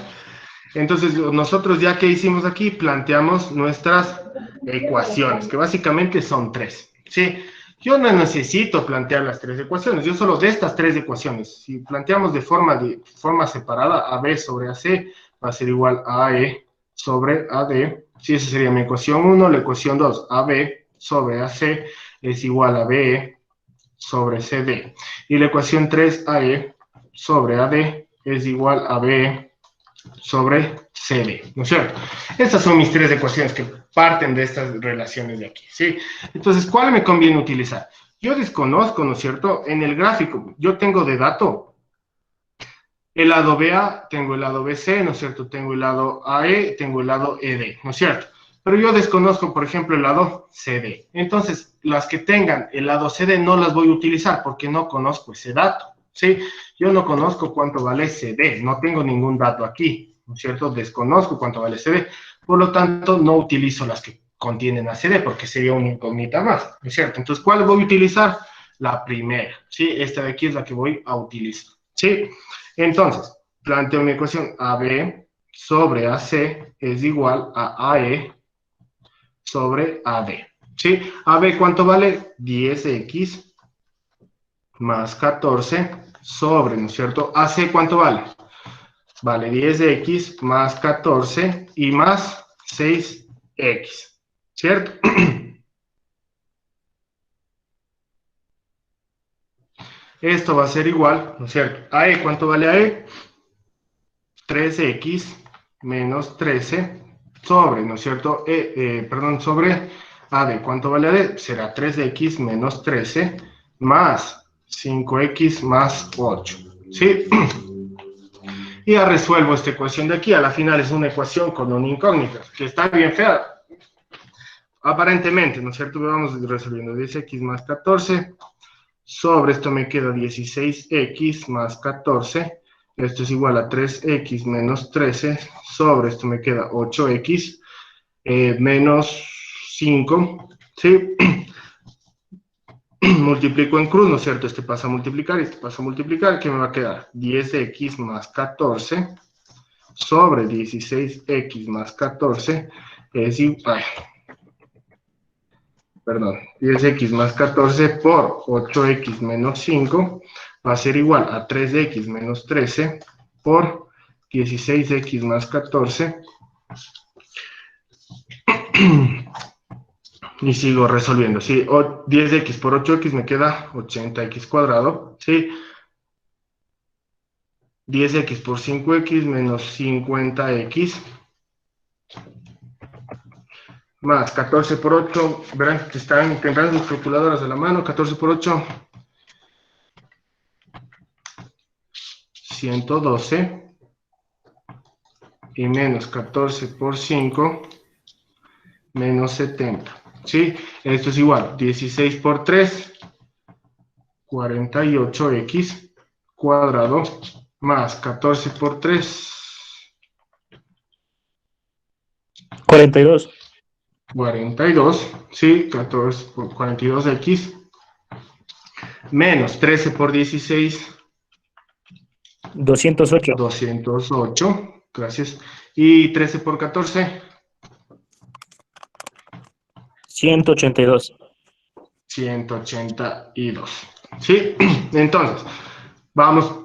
Speaker 1: Entonces, nosotros ya que hicimos aquí, planteamos nuestras ecuaciones, que básicamente son 3, ¿sí? Yo no necesito plantear las 3 ecuaciones, yo solo de estas 3 ecuaciones, si planteamos de forma separada, AB sobre AC va a ser igual a AE sobre AD, sí, esa sería mi ecuación 1, la ecuación 2, AB sobre AC es igual a BE sobre CD, y la ecuación 3, AE sobre AD es igual a BE sobre CD, ¿no es cierto? Estas son mis 3 ecuaciones que parten de estas relaciones de aquí, ¿sí? Entonces, ¿cuál me conviene utilizar? Yo desconozco, ¿no es cierto? En el gráfico, yo tengo de dato el lado BA, tengo el lado BC, ¿no es cierto? Tengo el lado AE, tengo el lado ED, ¿no es cierto? Pero yo desconozco, por ejemplo, el lado CD. Entonces, las que tengan el lado CD no las voy a utilizar porque no conozco ese dato, ¿sí? Yo no conozco cuánto vale CD, no tengo ningún dato aquí, ¿no es cierto? Desconozco cuánto vale CD, por lo tanto, no utilizo las que contienen a CD porque sería una incógnita más, ¿no es cierto? Entonces, ¿cuál voy a utilizar? La primera, ¿sí? Esta de aquí es la que voy a utilizar, ¿sí? Entonces, planteo una ecuación AB sobre AC es igual a AE sobre AD, ¿sí? AB, ¿cuánto vale? 10x más 14 sobre, ¿no es cierto? AC, ¿cuánto vale? Vale 10x más 14 y más 6x, ¿cierto? Esto va a ser igual, ¿no es cierto? AE, ¿cuánto vale AE? 3x menos 13 sobre, ¿no es cierto? Sobre AD, ¿cuánto vale AD? Será 3x menos 13 más 5x más 8, ¿sí? Y ya resuelvo esta ecuación de aquí. A la final es una ecuación con una incógnita, que está bien fea. Aparentemente, ¿no es cierto? Vamos resolviendo 10x más 14. Sobre esto me queda 16x más 14. Esto es igual a 3x menos 13. Sobre esto me queda 8x menos 5. ¿Sí? Multiplico en cruz, ¿no es cierto? Este pasa a multiplicar y este pasa a multiplicar. ¿Qué me va a quedar? 10x más 14 sobre 16x más 14 es igual. Perdón, 10x más 14 por 8x menos 5 va a ser igual a 3x menos 13 por 16x más 14 y sigo resolviendo, ¿sí? 10x por 8x me queda 80x cuadrado, ¿sí? 10x por 5x menos 50x más 14 por 8, verán que están tendrán sus calculadoras a la mano, 14 por 8, 112, y menos 14 por 5, menos 70, ¿sí? Esto es igual, 16 por 3, 48x cuadrado, más 14 por 3,
Speaker 6: 42.
Speaker 1: 42, ¿sí? 14 por 42x, menos 13 por 16,
Speaker 6: 208.
Speaker 1: 208, gracias, y 13 por 14,
Speaker 6: 182.
Speaker 1: 182, ¿sí? Entonces,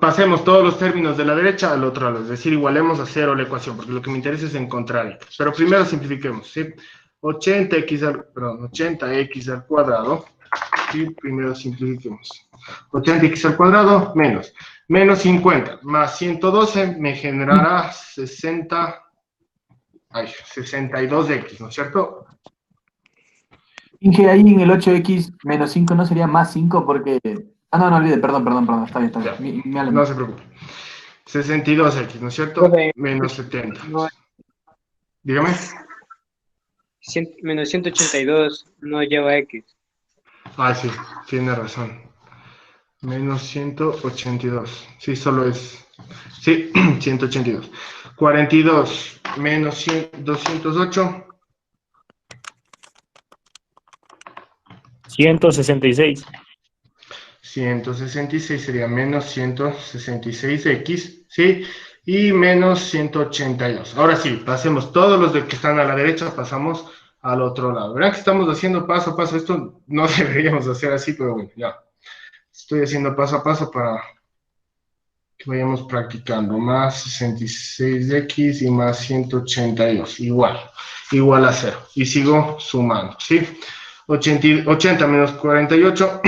Speaker 1: pasemos todos los términos de la derecha al otro lado, es decir, igualemos a 0 la ecuación, porque lo que me interesa es encontrar x. Pero primero simplifiquemos, ¿sí? 80x al cuadrado, ¿sí? Primero simplifiquemos. 80x al cuadrado menos 50 más 112 me generará 62x, ¿no es cierto?
Speaker 3: Inge, ahí en el 8x menos 5 no sería más 5 porque... Ah, no, olvide, perdón, está bien.
Speaker 1: Ya, no se preocupe. 62x, ¿no es cierto?
Speaker 8: Profe,
Speaker 1: Menos 70.
Speaker 8: no,
Speaker 1: Dígame.
Speaker 8: menos 182 no lleva X.
Speaker 1: Ah, sí, tiene razón. Menos 182. Sí, solo es... Sí, 182. 42 menos 208.
Speaker 6: 166.
Speaker 1: 166 sería menos 166x, ¿sí? Y menos 182. Ahora sí, pasemos todos los de que están a la derecha, pasamos al otro lado. Verán que estamos haciendo paso a paso. Esto no deberíamos hacer así, pero bueno, ya. Estoy haciendo paso a paso para que vayamos practicando. Más 66x y más 182. Igual a 0. Y sigo sumando, ¿sí? 80 menos 48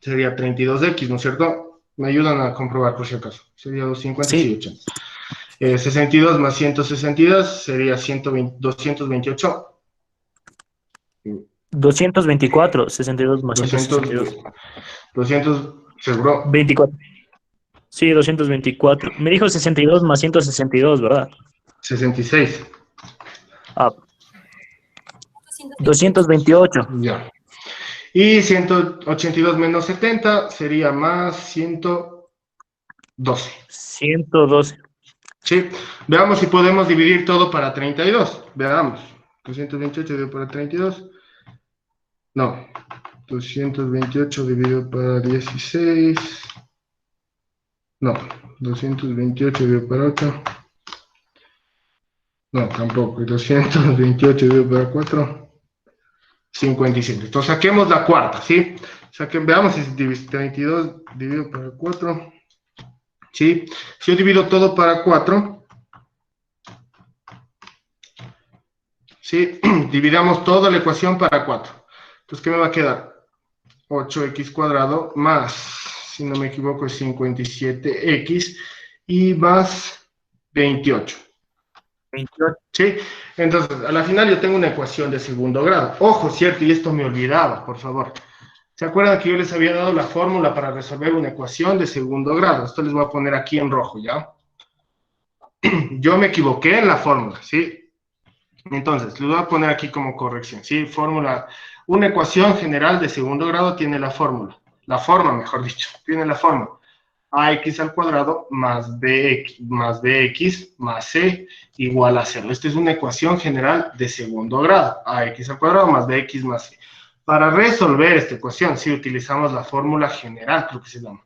Speaker 1: sería 32x, ¿no es cierto? Me ayudan a comprobar por si acaso. Sería 250 y 80. 62 más 162 sería 228.
Speaker 6: 224, 62 más
Speaker 1: 200,
Speaker 6: 162.
Speaker 1: 200, seguro.
Speaker 6: 24. Sí, 224. Me dijo 62 más 162, ¿verdad?
Speaker 1: 66.
Speaker 6: Ah. 228.
Speaker 1: Ya. Y 182 menos 70 sería más 112.
Speaker 6: 112.
Speaker 1: Sí. Veamos si podemos dividir todo para 32. Veamos. 228 dividido para 32. No. 228 dividido para 16. No. 228 dividido para 8. No, tampoco. 228 dividido para 4. 57. Entonces saquemos la cuarta, ¿sí? Veamos si 32 dividido para 4. ¿Sí? Si yo divido todo para 4, ¿sí? Dividamos toda la ecuación para 4. Entonces, ¿qué me va a quedar? 8x cuadrado más, si no me equivoco, es 57x y más 28.
Speaker 7: 28.
Speaker 1: ¿Sí? Entonces, a la final yo tengo una ecuación de segundo grado. Ojo, cierto, y esto me olvidaba, por favor. ¿Se acuerdan que yo les había dado la fórmula para resolver una ecuación de segundo grado? Esto les voy a poner aquí en rojo, ¿ya? Yo me equivoqué en la fórmula, ¿sí? Entonces, les voy a poner aquí como corrección, ¿sí? Fórmula, una ecuación general de segundo grado tiene la fórmula. La forma, mejor dicho, tiene la forma. Ax al cuadrado más bx más c igual a 0. Esta es una ecuación general de segundo grado. Ax al cuadrado más bx más c. Para resolver esta ecuación, si utilizamos la fórmula general, creo que se llama.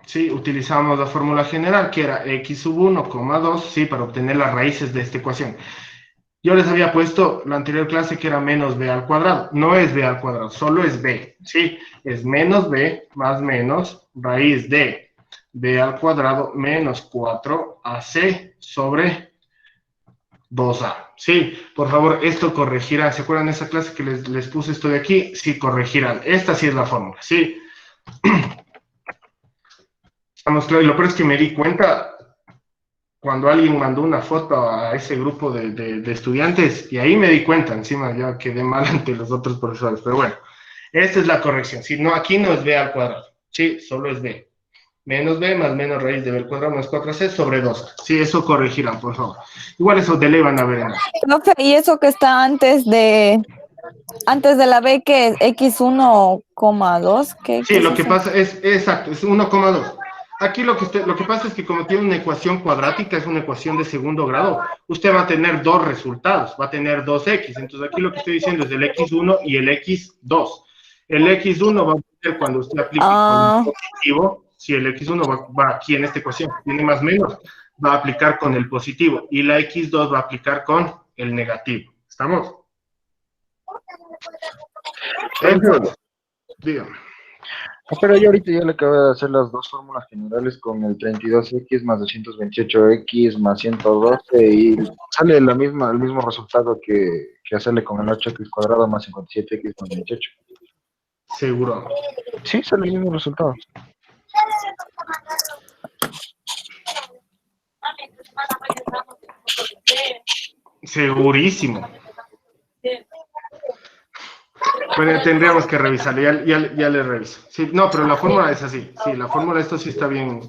Speaker 1: Sí, utilizamos la fórmula general, que era x sub 1, 2, sí, para obtener las raíces de esta ecuación. Yo les había puesto la anterior clase que era menos b al cuadrado. No es b al cuadrado, solo es b, ¿sí? Es menos b más menos raíz de b al cuadrado menos 4ac sobre 2a. Sí, por favor, esto corregirán. ¿Se acuerdan de esa clase que les puse esto de aquí? Sí, corregirán. Esta sí es la fórmula, ¿sí? Estamos claros. Y lo peor es que me di cuenta cuando alguien mandó una foto a ese grupo de estudiantes, y ahí me di cuenta, encima ya quedé mal ante los otros profesores, pero bueno, esta es la corrección, ¿sí? No, aquí no es b al cuadrado, ¿sí? Solo es b. Menos b más menos raíz de b al cuadrado más 4c sobre 2a. Sí, eso corregirán, por favor. Igual eso de ley van a ver en eso.
Speaker 5: Profe, ¿y eso que está antes de la b, que es x1,2?
Speaker 1: Sí, lo que pasa es, exacto, es 1,2. Aquí lo que pasa es que como tiene una ecuación cuadrática, es una ecuación de segundo grado, usted va a tener dos resultados, va a tener 2x. Entonces aquí lo que estoy diciendo es el x1 y el x2. El x1 va a ser cuando usted aplique con el positivo, si el x1 va aquí en esta ecuación, tiene más o menos, va a aplicar con el positivo, y la x2 va a aplicar con el negativo. ¿Estamos? Entonces, dígame.
Speaker 10: Pero yo ahorita ya le acabo de hacer las dos fórmulas generales con el 32x más 228x más 112 y sale el mismo resultado que hacerle con el 8x cuadrado más 57x más 28.
Speaker 1: ¿Seguro?
Speaker 10: Sí, sale el mismo resultado.
Speaker 1: Segurísimo. Bueno, tendríamos que revisarlo, ya le reviso. Sí, no, pero la fórmula es así. Sí, la fórmula esto sí está bien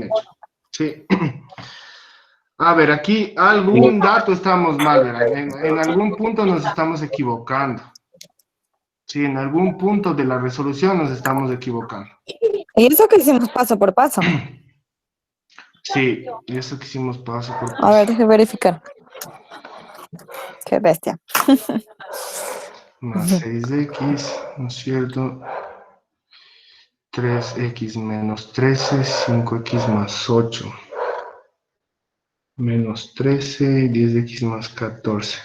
Speaker 1: hecho. Sí. A ver, aquí algún dato estamos mal, ¿verdad? En algún punto nos estamos equivocando. Sí, en algún punto de la resolución nos estamos equivocando.
Speaker 5: ¿Y eso que hicimos paso por paso?
Speaker 1: Sí, eso que hicimos paso por paso.
Speaker 5: A ver, déjame verificar. Qué bestia.
Speaker 1: Más 6x, ¿no es cierto? 3x menos 13, 5x más 8. Menos 13, 10x más 14.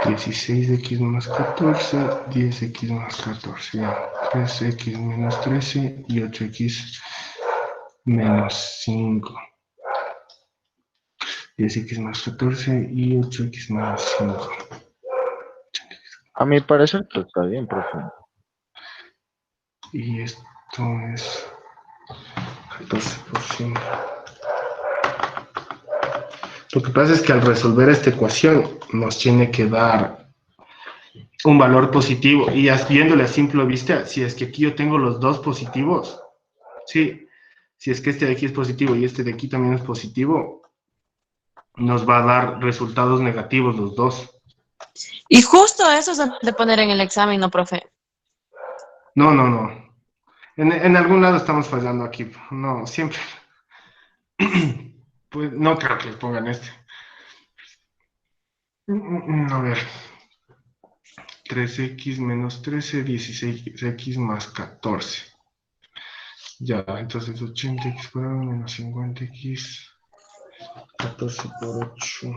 Speaker 1: (16x más 14, 10x más 14, ya. 3x menos 13 y 8x menos 5. 10x más 14 y 8x menos 5.
Speaker 10: A mi parecer, pues, está bien, profe.
Speaker 1: Y esto es 14%. Lo que pasa es que al resolver esta ecuación nos tiene que dar un valor positivo. Y viéndole a simple vista, si es que aquí yo tengo los dos positivos, sí, si es que este de aquí es positivo y este de aquí también es positivo, nos va a dar resultados negativos los dos.
Speaker 2: Y justo eso se de poner en el examen, ¿no, profe?
Speaker 1: No. En algún lado estamos fallando aquí. No, siempre. Pues no creo que les pongan este. A ver. 3x menos 13, 16x más 14. Ya, entonces 80x cuadrado menos 50x. 14 por 8.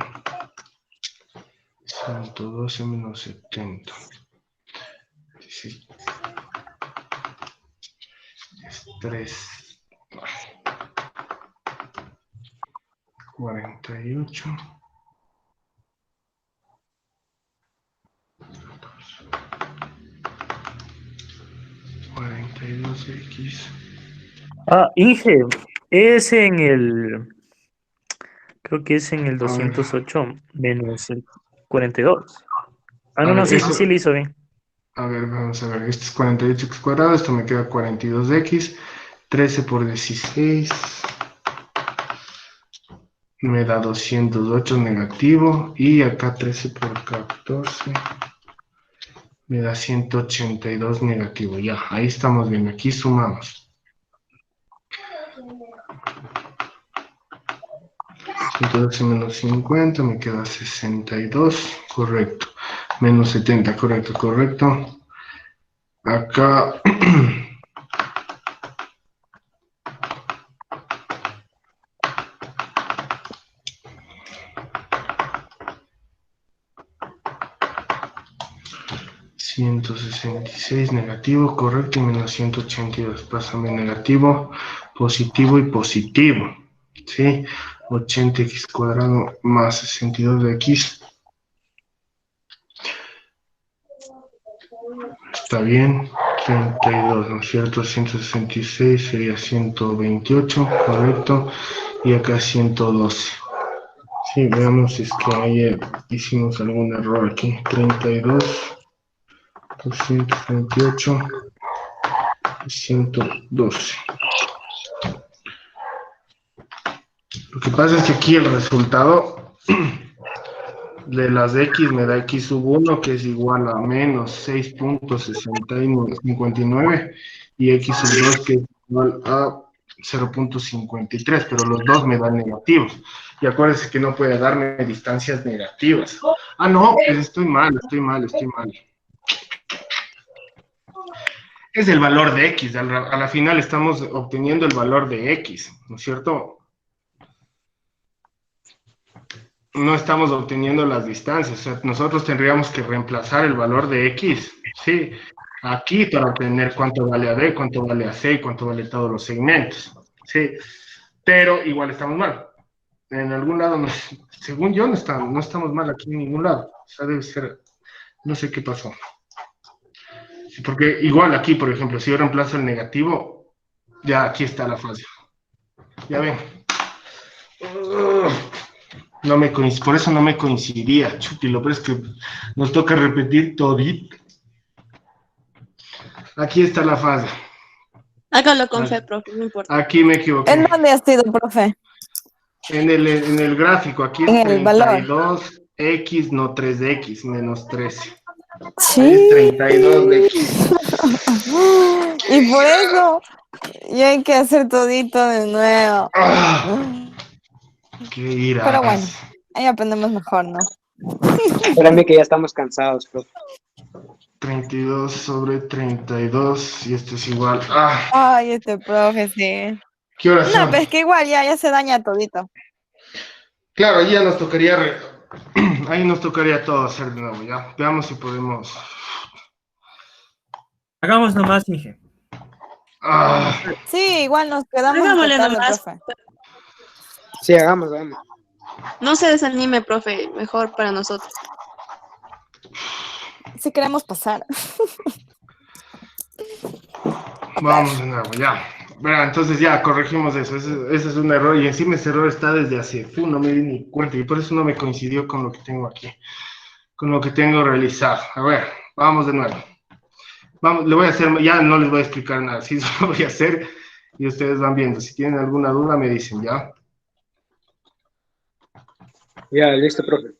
Speaker 1: 112 menos 70. Sí. Es 3. 48. 42x.
Speaker 6: Ah, Inge, es en el, creo que es en el
Speaker 1: A ver.
Speaker 6: 208 menos el 42. Ah,
Speaker 1: A
Speaker 6: no,
Speaker 1: ver,
Speaker 6: sí,
Speaker 1: eso.
Speaker 6: sí lo hizo bien.
Speaker 1: A ver, vamos a ver. Este es 48x cuadrado. Esto me queda 42x. 13 por 16. Me da 208 negativo. Y acá 13 por 14. Me da 182 negativo. Ya, ahí estamos bien. Aquí sumamos. 112 menos 50 me queda 62. Correcto. Menos 70. Correcto. Acá. $166 negativo, correcto, y menos 182. Pásame negativo, positivo y positivo. ¿Sí? 80x cuadrado más 62 de x. Está bien. 32, ¿no es cierto? 166 sería 128, correcto. Y acá 112. Sí, veamos si es que ayer hicimos algún error aquí. 32. 228 y 112. Lo que pasa es que aquí el resultado de las x me da x sub 1, que es igual a menos 6.59 y x sub 2, que es igual a 0.53, pero los dos me dan negativos. Y acuérdense que no puede darme distancias negativas. Ah, no, pues estoy mal. Es el valor de x, a la final estamos obteniendo el valor de x, ¿no es cierto? No estamos obteniendo las distancias, o sea, nosotros tendríamos que reemplazar el valor de x, ¿sí? Aquí para obtener cuánto vale a b, cuánto vale a c y cuánto vale todos los segmentos, ¿sí? Pero igual estamos mal. En algún lado, según yo, no estamos mal aquí en ningún lado. O sea, debe ser, no sé qué pasó. Porque igual aquí, por ejemplo, si yo reemplazo el negativo, ya aquí está la fase. Ya ven. Por eso no me coincidía, Chuti, lo peor es que nos toca repetir todito. Aquí está la fase.
Speaker 2: Hágalo con fe, profe, no importa.
Speaker 1: Aquí me equivoqué.
Speaker 5: ¿En dónde has sido, profe?
Speaker 1: En el gráfico, aquí
Speaker 5: En
Speaker 1: es
Speaker 5: el valor.
Speaker 1: 32 X, no 3 de X, menos 13.
Speaker 5: Sí.
Speaker 1: Es 32 de X.
Speaker 5: Y por eso ya hay que hacer todito de nuevo.
Speaker 1: Qué ira.
Speaker 5: Pero bueno, ahí aprendemos mejor, ¿no?
Speaker 8: Espérame que ya estamos cansados, profe.
Speaker 1: 32 sobre 32 y esto es igual.
Speaker 5: Ay, este profe, sí.
Speaker 1: ¿Qué horas
Speaker 5: No,
Speaker 1: son?
Speaker 5: pero es que igual ya se daña todito.
Speaker 1: Claro, ahí ya nos tocaría, ahí nos tocaría todo hacer de nuevo, ya. Veamos si podemos.
Speaker 7: Hagamos nomás, Inge.
Speaker 5: Sí, igual nos quedamos hasta
Speaker 2: Hagámosle
Speaker 5: tarde,
Speaker 2: nomás.
Speaker 5: profe.
Speaker 8: Sí, hagamos.
Speaker 2: No se desanime, profe, mejor para nosotros.
Speaker 5: Si queremos pasar.
Speaker 1: Vamos de nuevo, ya. Verá, entonces ya corregimos eso. Ese es un error y encima ese error está desde hace, no me di ni cuenta y por eso no me coincidió con lo que tengo aquí, con lo que tengo realizado. A ver, vamos de nuevo. Vamos, le voy a hacer, ya no les voy a explicar nada, sí, eso lo voy a hacer y ustedes van viendo. Si tienen alguna duda me dicen, ¿ya?
Speaker 8: Ya, listo, profe.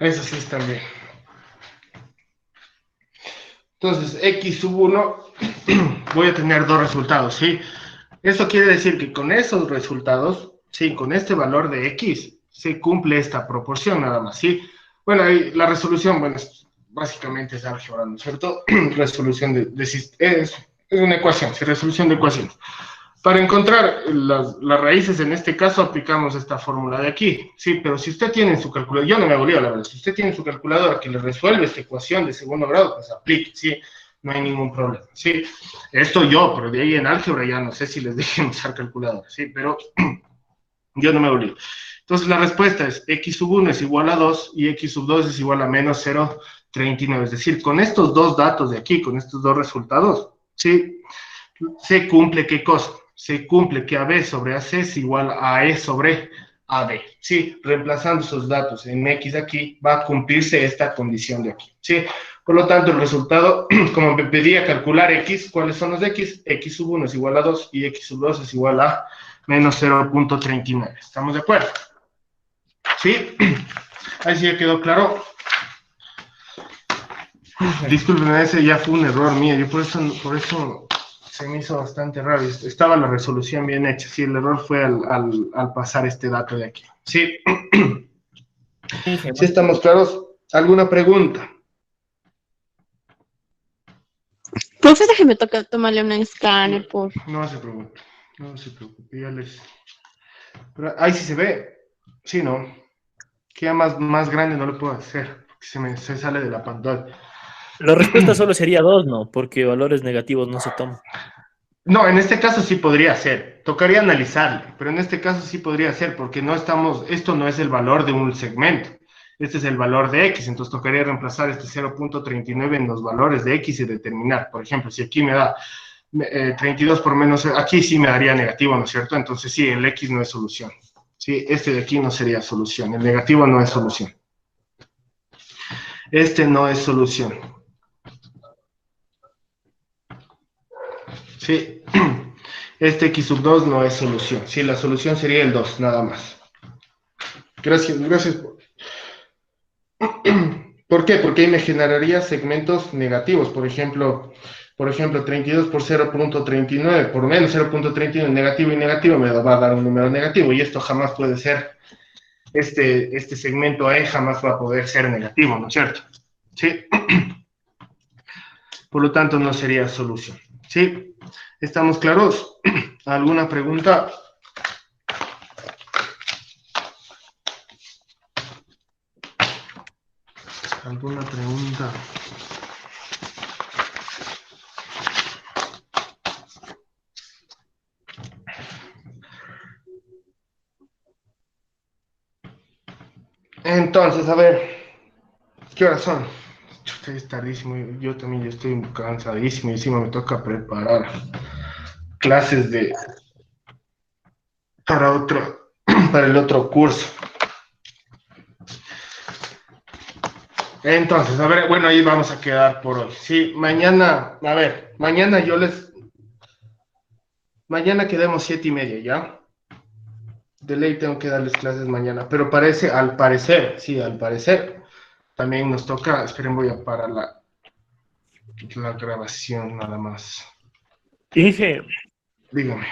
Speaker 1: Eso sí están bien. Entonces, x sub 1, voy a tener dos resultados, ¿sí? Eso quiere decir que con esos resultados, sí, con este valor de x, se cumple esta proporción nada más, ¿sí? Bueno, ahí la resolución, bueno, básicamente es álgebra, ¿no es cierto? Resolución es una ecuación, sí, resolución de ecuaciones. Para encontrar las raíces, en este caso, aplicamos esta fórmula de aquí, sí, pero si usted tiene en su calculadora, yo no me hago lío, la verdad, si usted tiene en su calculadora que le resuelve esta ecuación de segundo grado, pues aplique, sí, no hay ningún problema, sí. Esto yo, pero de ahí en álgebra ya no sé si les dejen usar calculadora, sí, pero yo no me hago lío. Entonces la respuesta es x sub 1 es igual a 2 y x sub 2 es igual a menos 0,39. Es decir, con estos dos datos de aquí, con estos dos resultados, ¿sí? Se cumple ¿qué cosa? Se cumple que AB sobre AC es igual a E sobre AB. ¿Sí? Reemplazando esos datos en X aquí, va a cumplirse esta condición de aquí. ¿Sí? Por lo tanto, el resultado, como me pedía calcular X, ¿cuáles son los X? X sub 1 es igual a 2 y X sub 2 es igual a menos 0,39. ¿Estamos de acuerdo? ¿Sí? Ahí sí ya quedó claro. Disculpen, ese ya fue un error mío. Yo por eso se me hizo bastante raro. Estaba la resolución bien hecha. Sí, el error fue al pasar este dato de aquí. Sí. ¿Sí estamos claros? ¿Alguna pregunta?
Speaker 2: Profe, déjeme tomarle un escáner, por...
Speaker 1: No se preocupe. No se preocupe. Ya les... Pero ahí sí se ve. Sí, ¿no? Que ya más grande no lo puedo hacer. Se sale de la pantalla.
Speaker 6: La respuesta solo sería 2, ¿no? Porque valores negativos no se toman.
Speaker 1: No, en este caso sí podría ser. Tocaría analizarlo, pero en este caso sí podría ser porque no estamos, esto no es el valor de un segmento. Este es el valor de X, entonces tocaría reemplazar este 0,39 en los valores de X y determinar. Por ejemplo, si aquí me da 32 por menos, aquí sí me daría negativo, ¿no es cierto? Entonces sí, el X no es solución. Sí, este de aquí no sería solución. El negativo no es solución. Este no es solución. Sí, este X sub 2 no es solución. Sí, la solución sería el 2, nada más. Gracias. ¿Por qué? Porque ahí me generaría segmentos negativos. Por ejemplo, 32 por 0,39, por menos 0,39, negativo y negativo, me va a dar un número negativo. Y esto jamás puede ser, este segmento A jamás va a poder ser negativo, ¿no es cierto? ¿Sí? Por lo tanto, no sería solución. ¿Sí? ¿Estamos claros? ¿Alguna pregunta? ¿Alguna pregunta? Entonces, a ver, ¿qué horas son? Es tardísimo, yo también ya estoy cansadísimo y encima me toca preparar clases para el otro curso. Entonces, a ver, bueno, ahí vamos a quedar por hoy. Sí, mañana, a ver, mañana quedemos 7:30, ¿ya? De ley tengo que darles clases mañana, pero al parecer, también nos toca, esperen, voy a parar la grabación nada más.
Speaker 6: Inge,
Speaker 1: Dígame.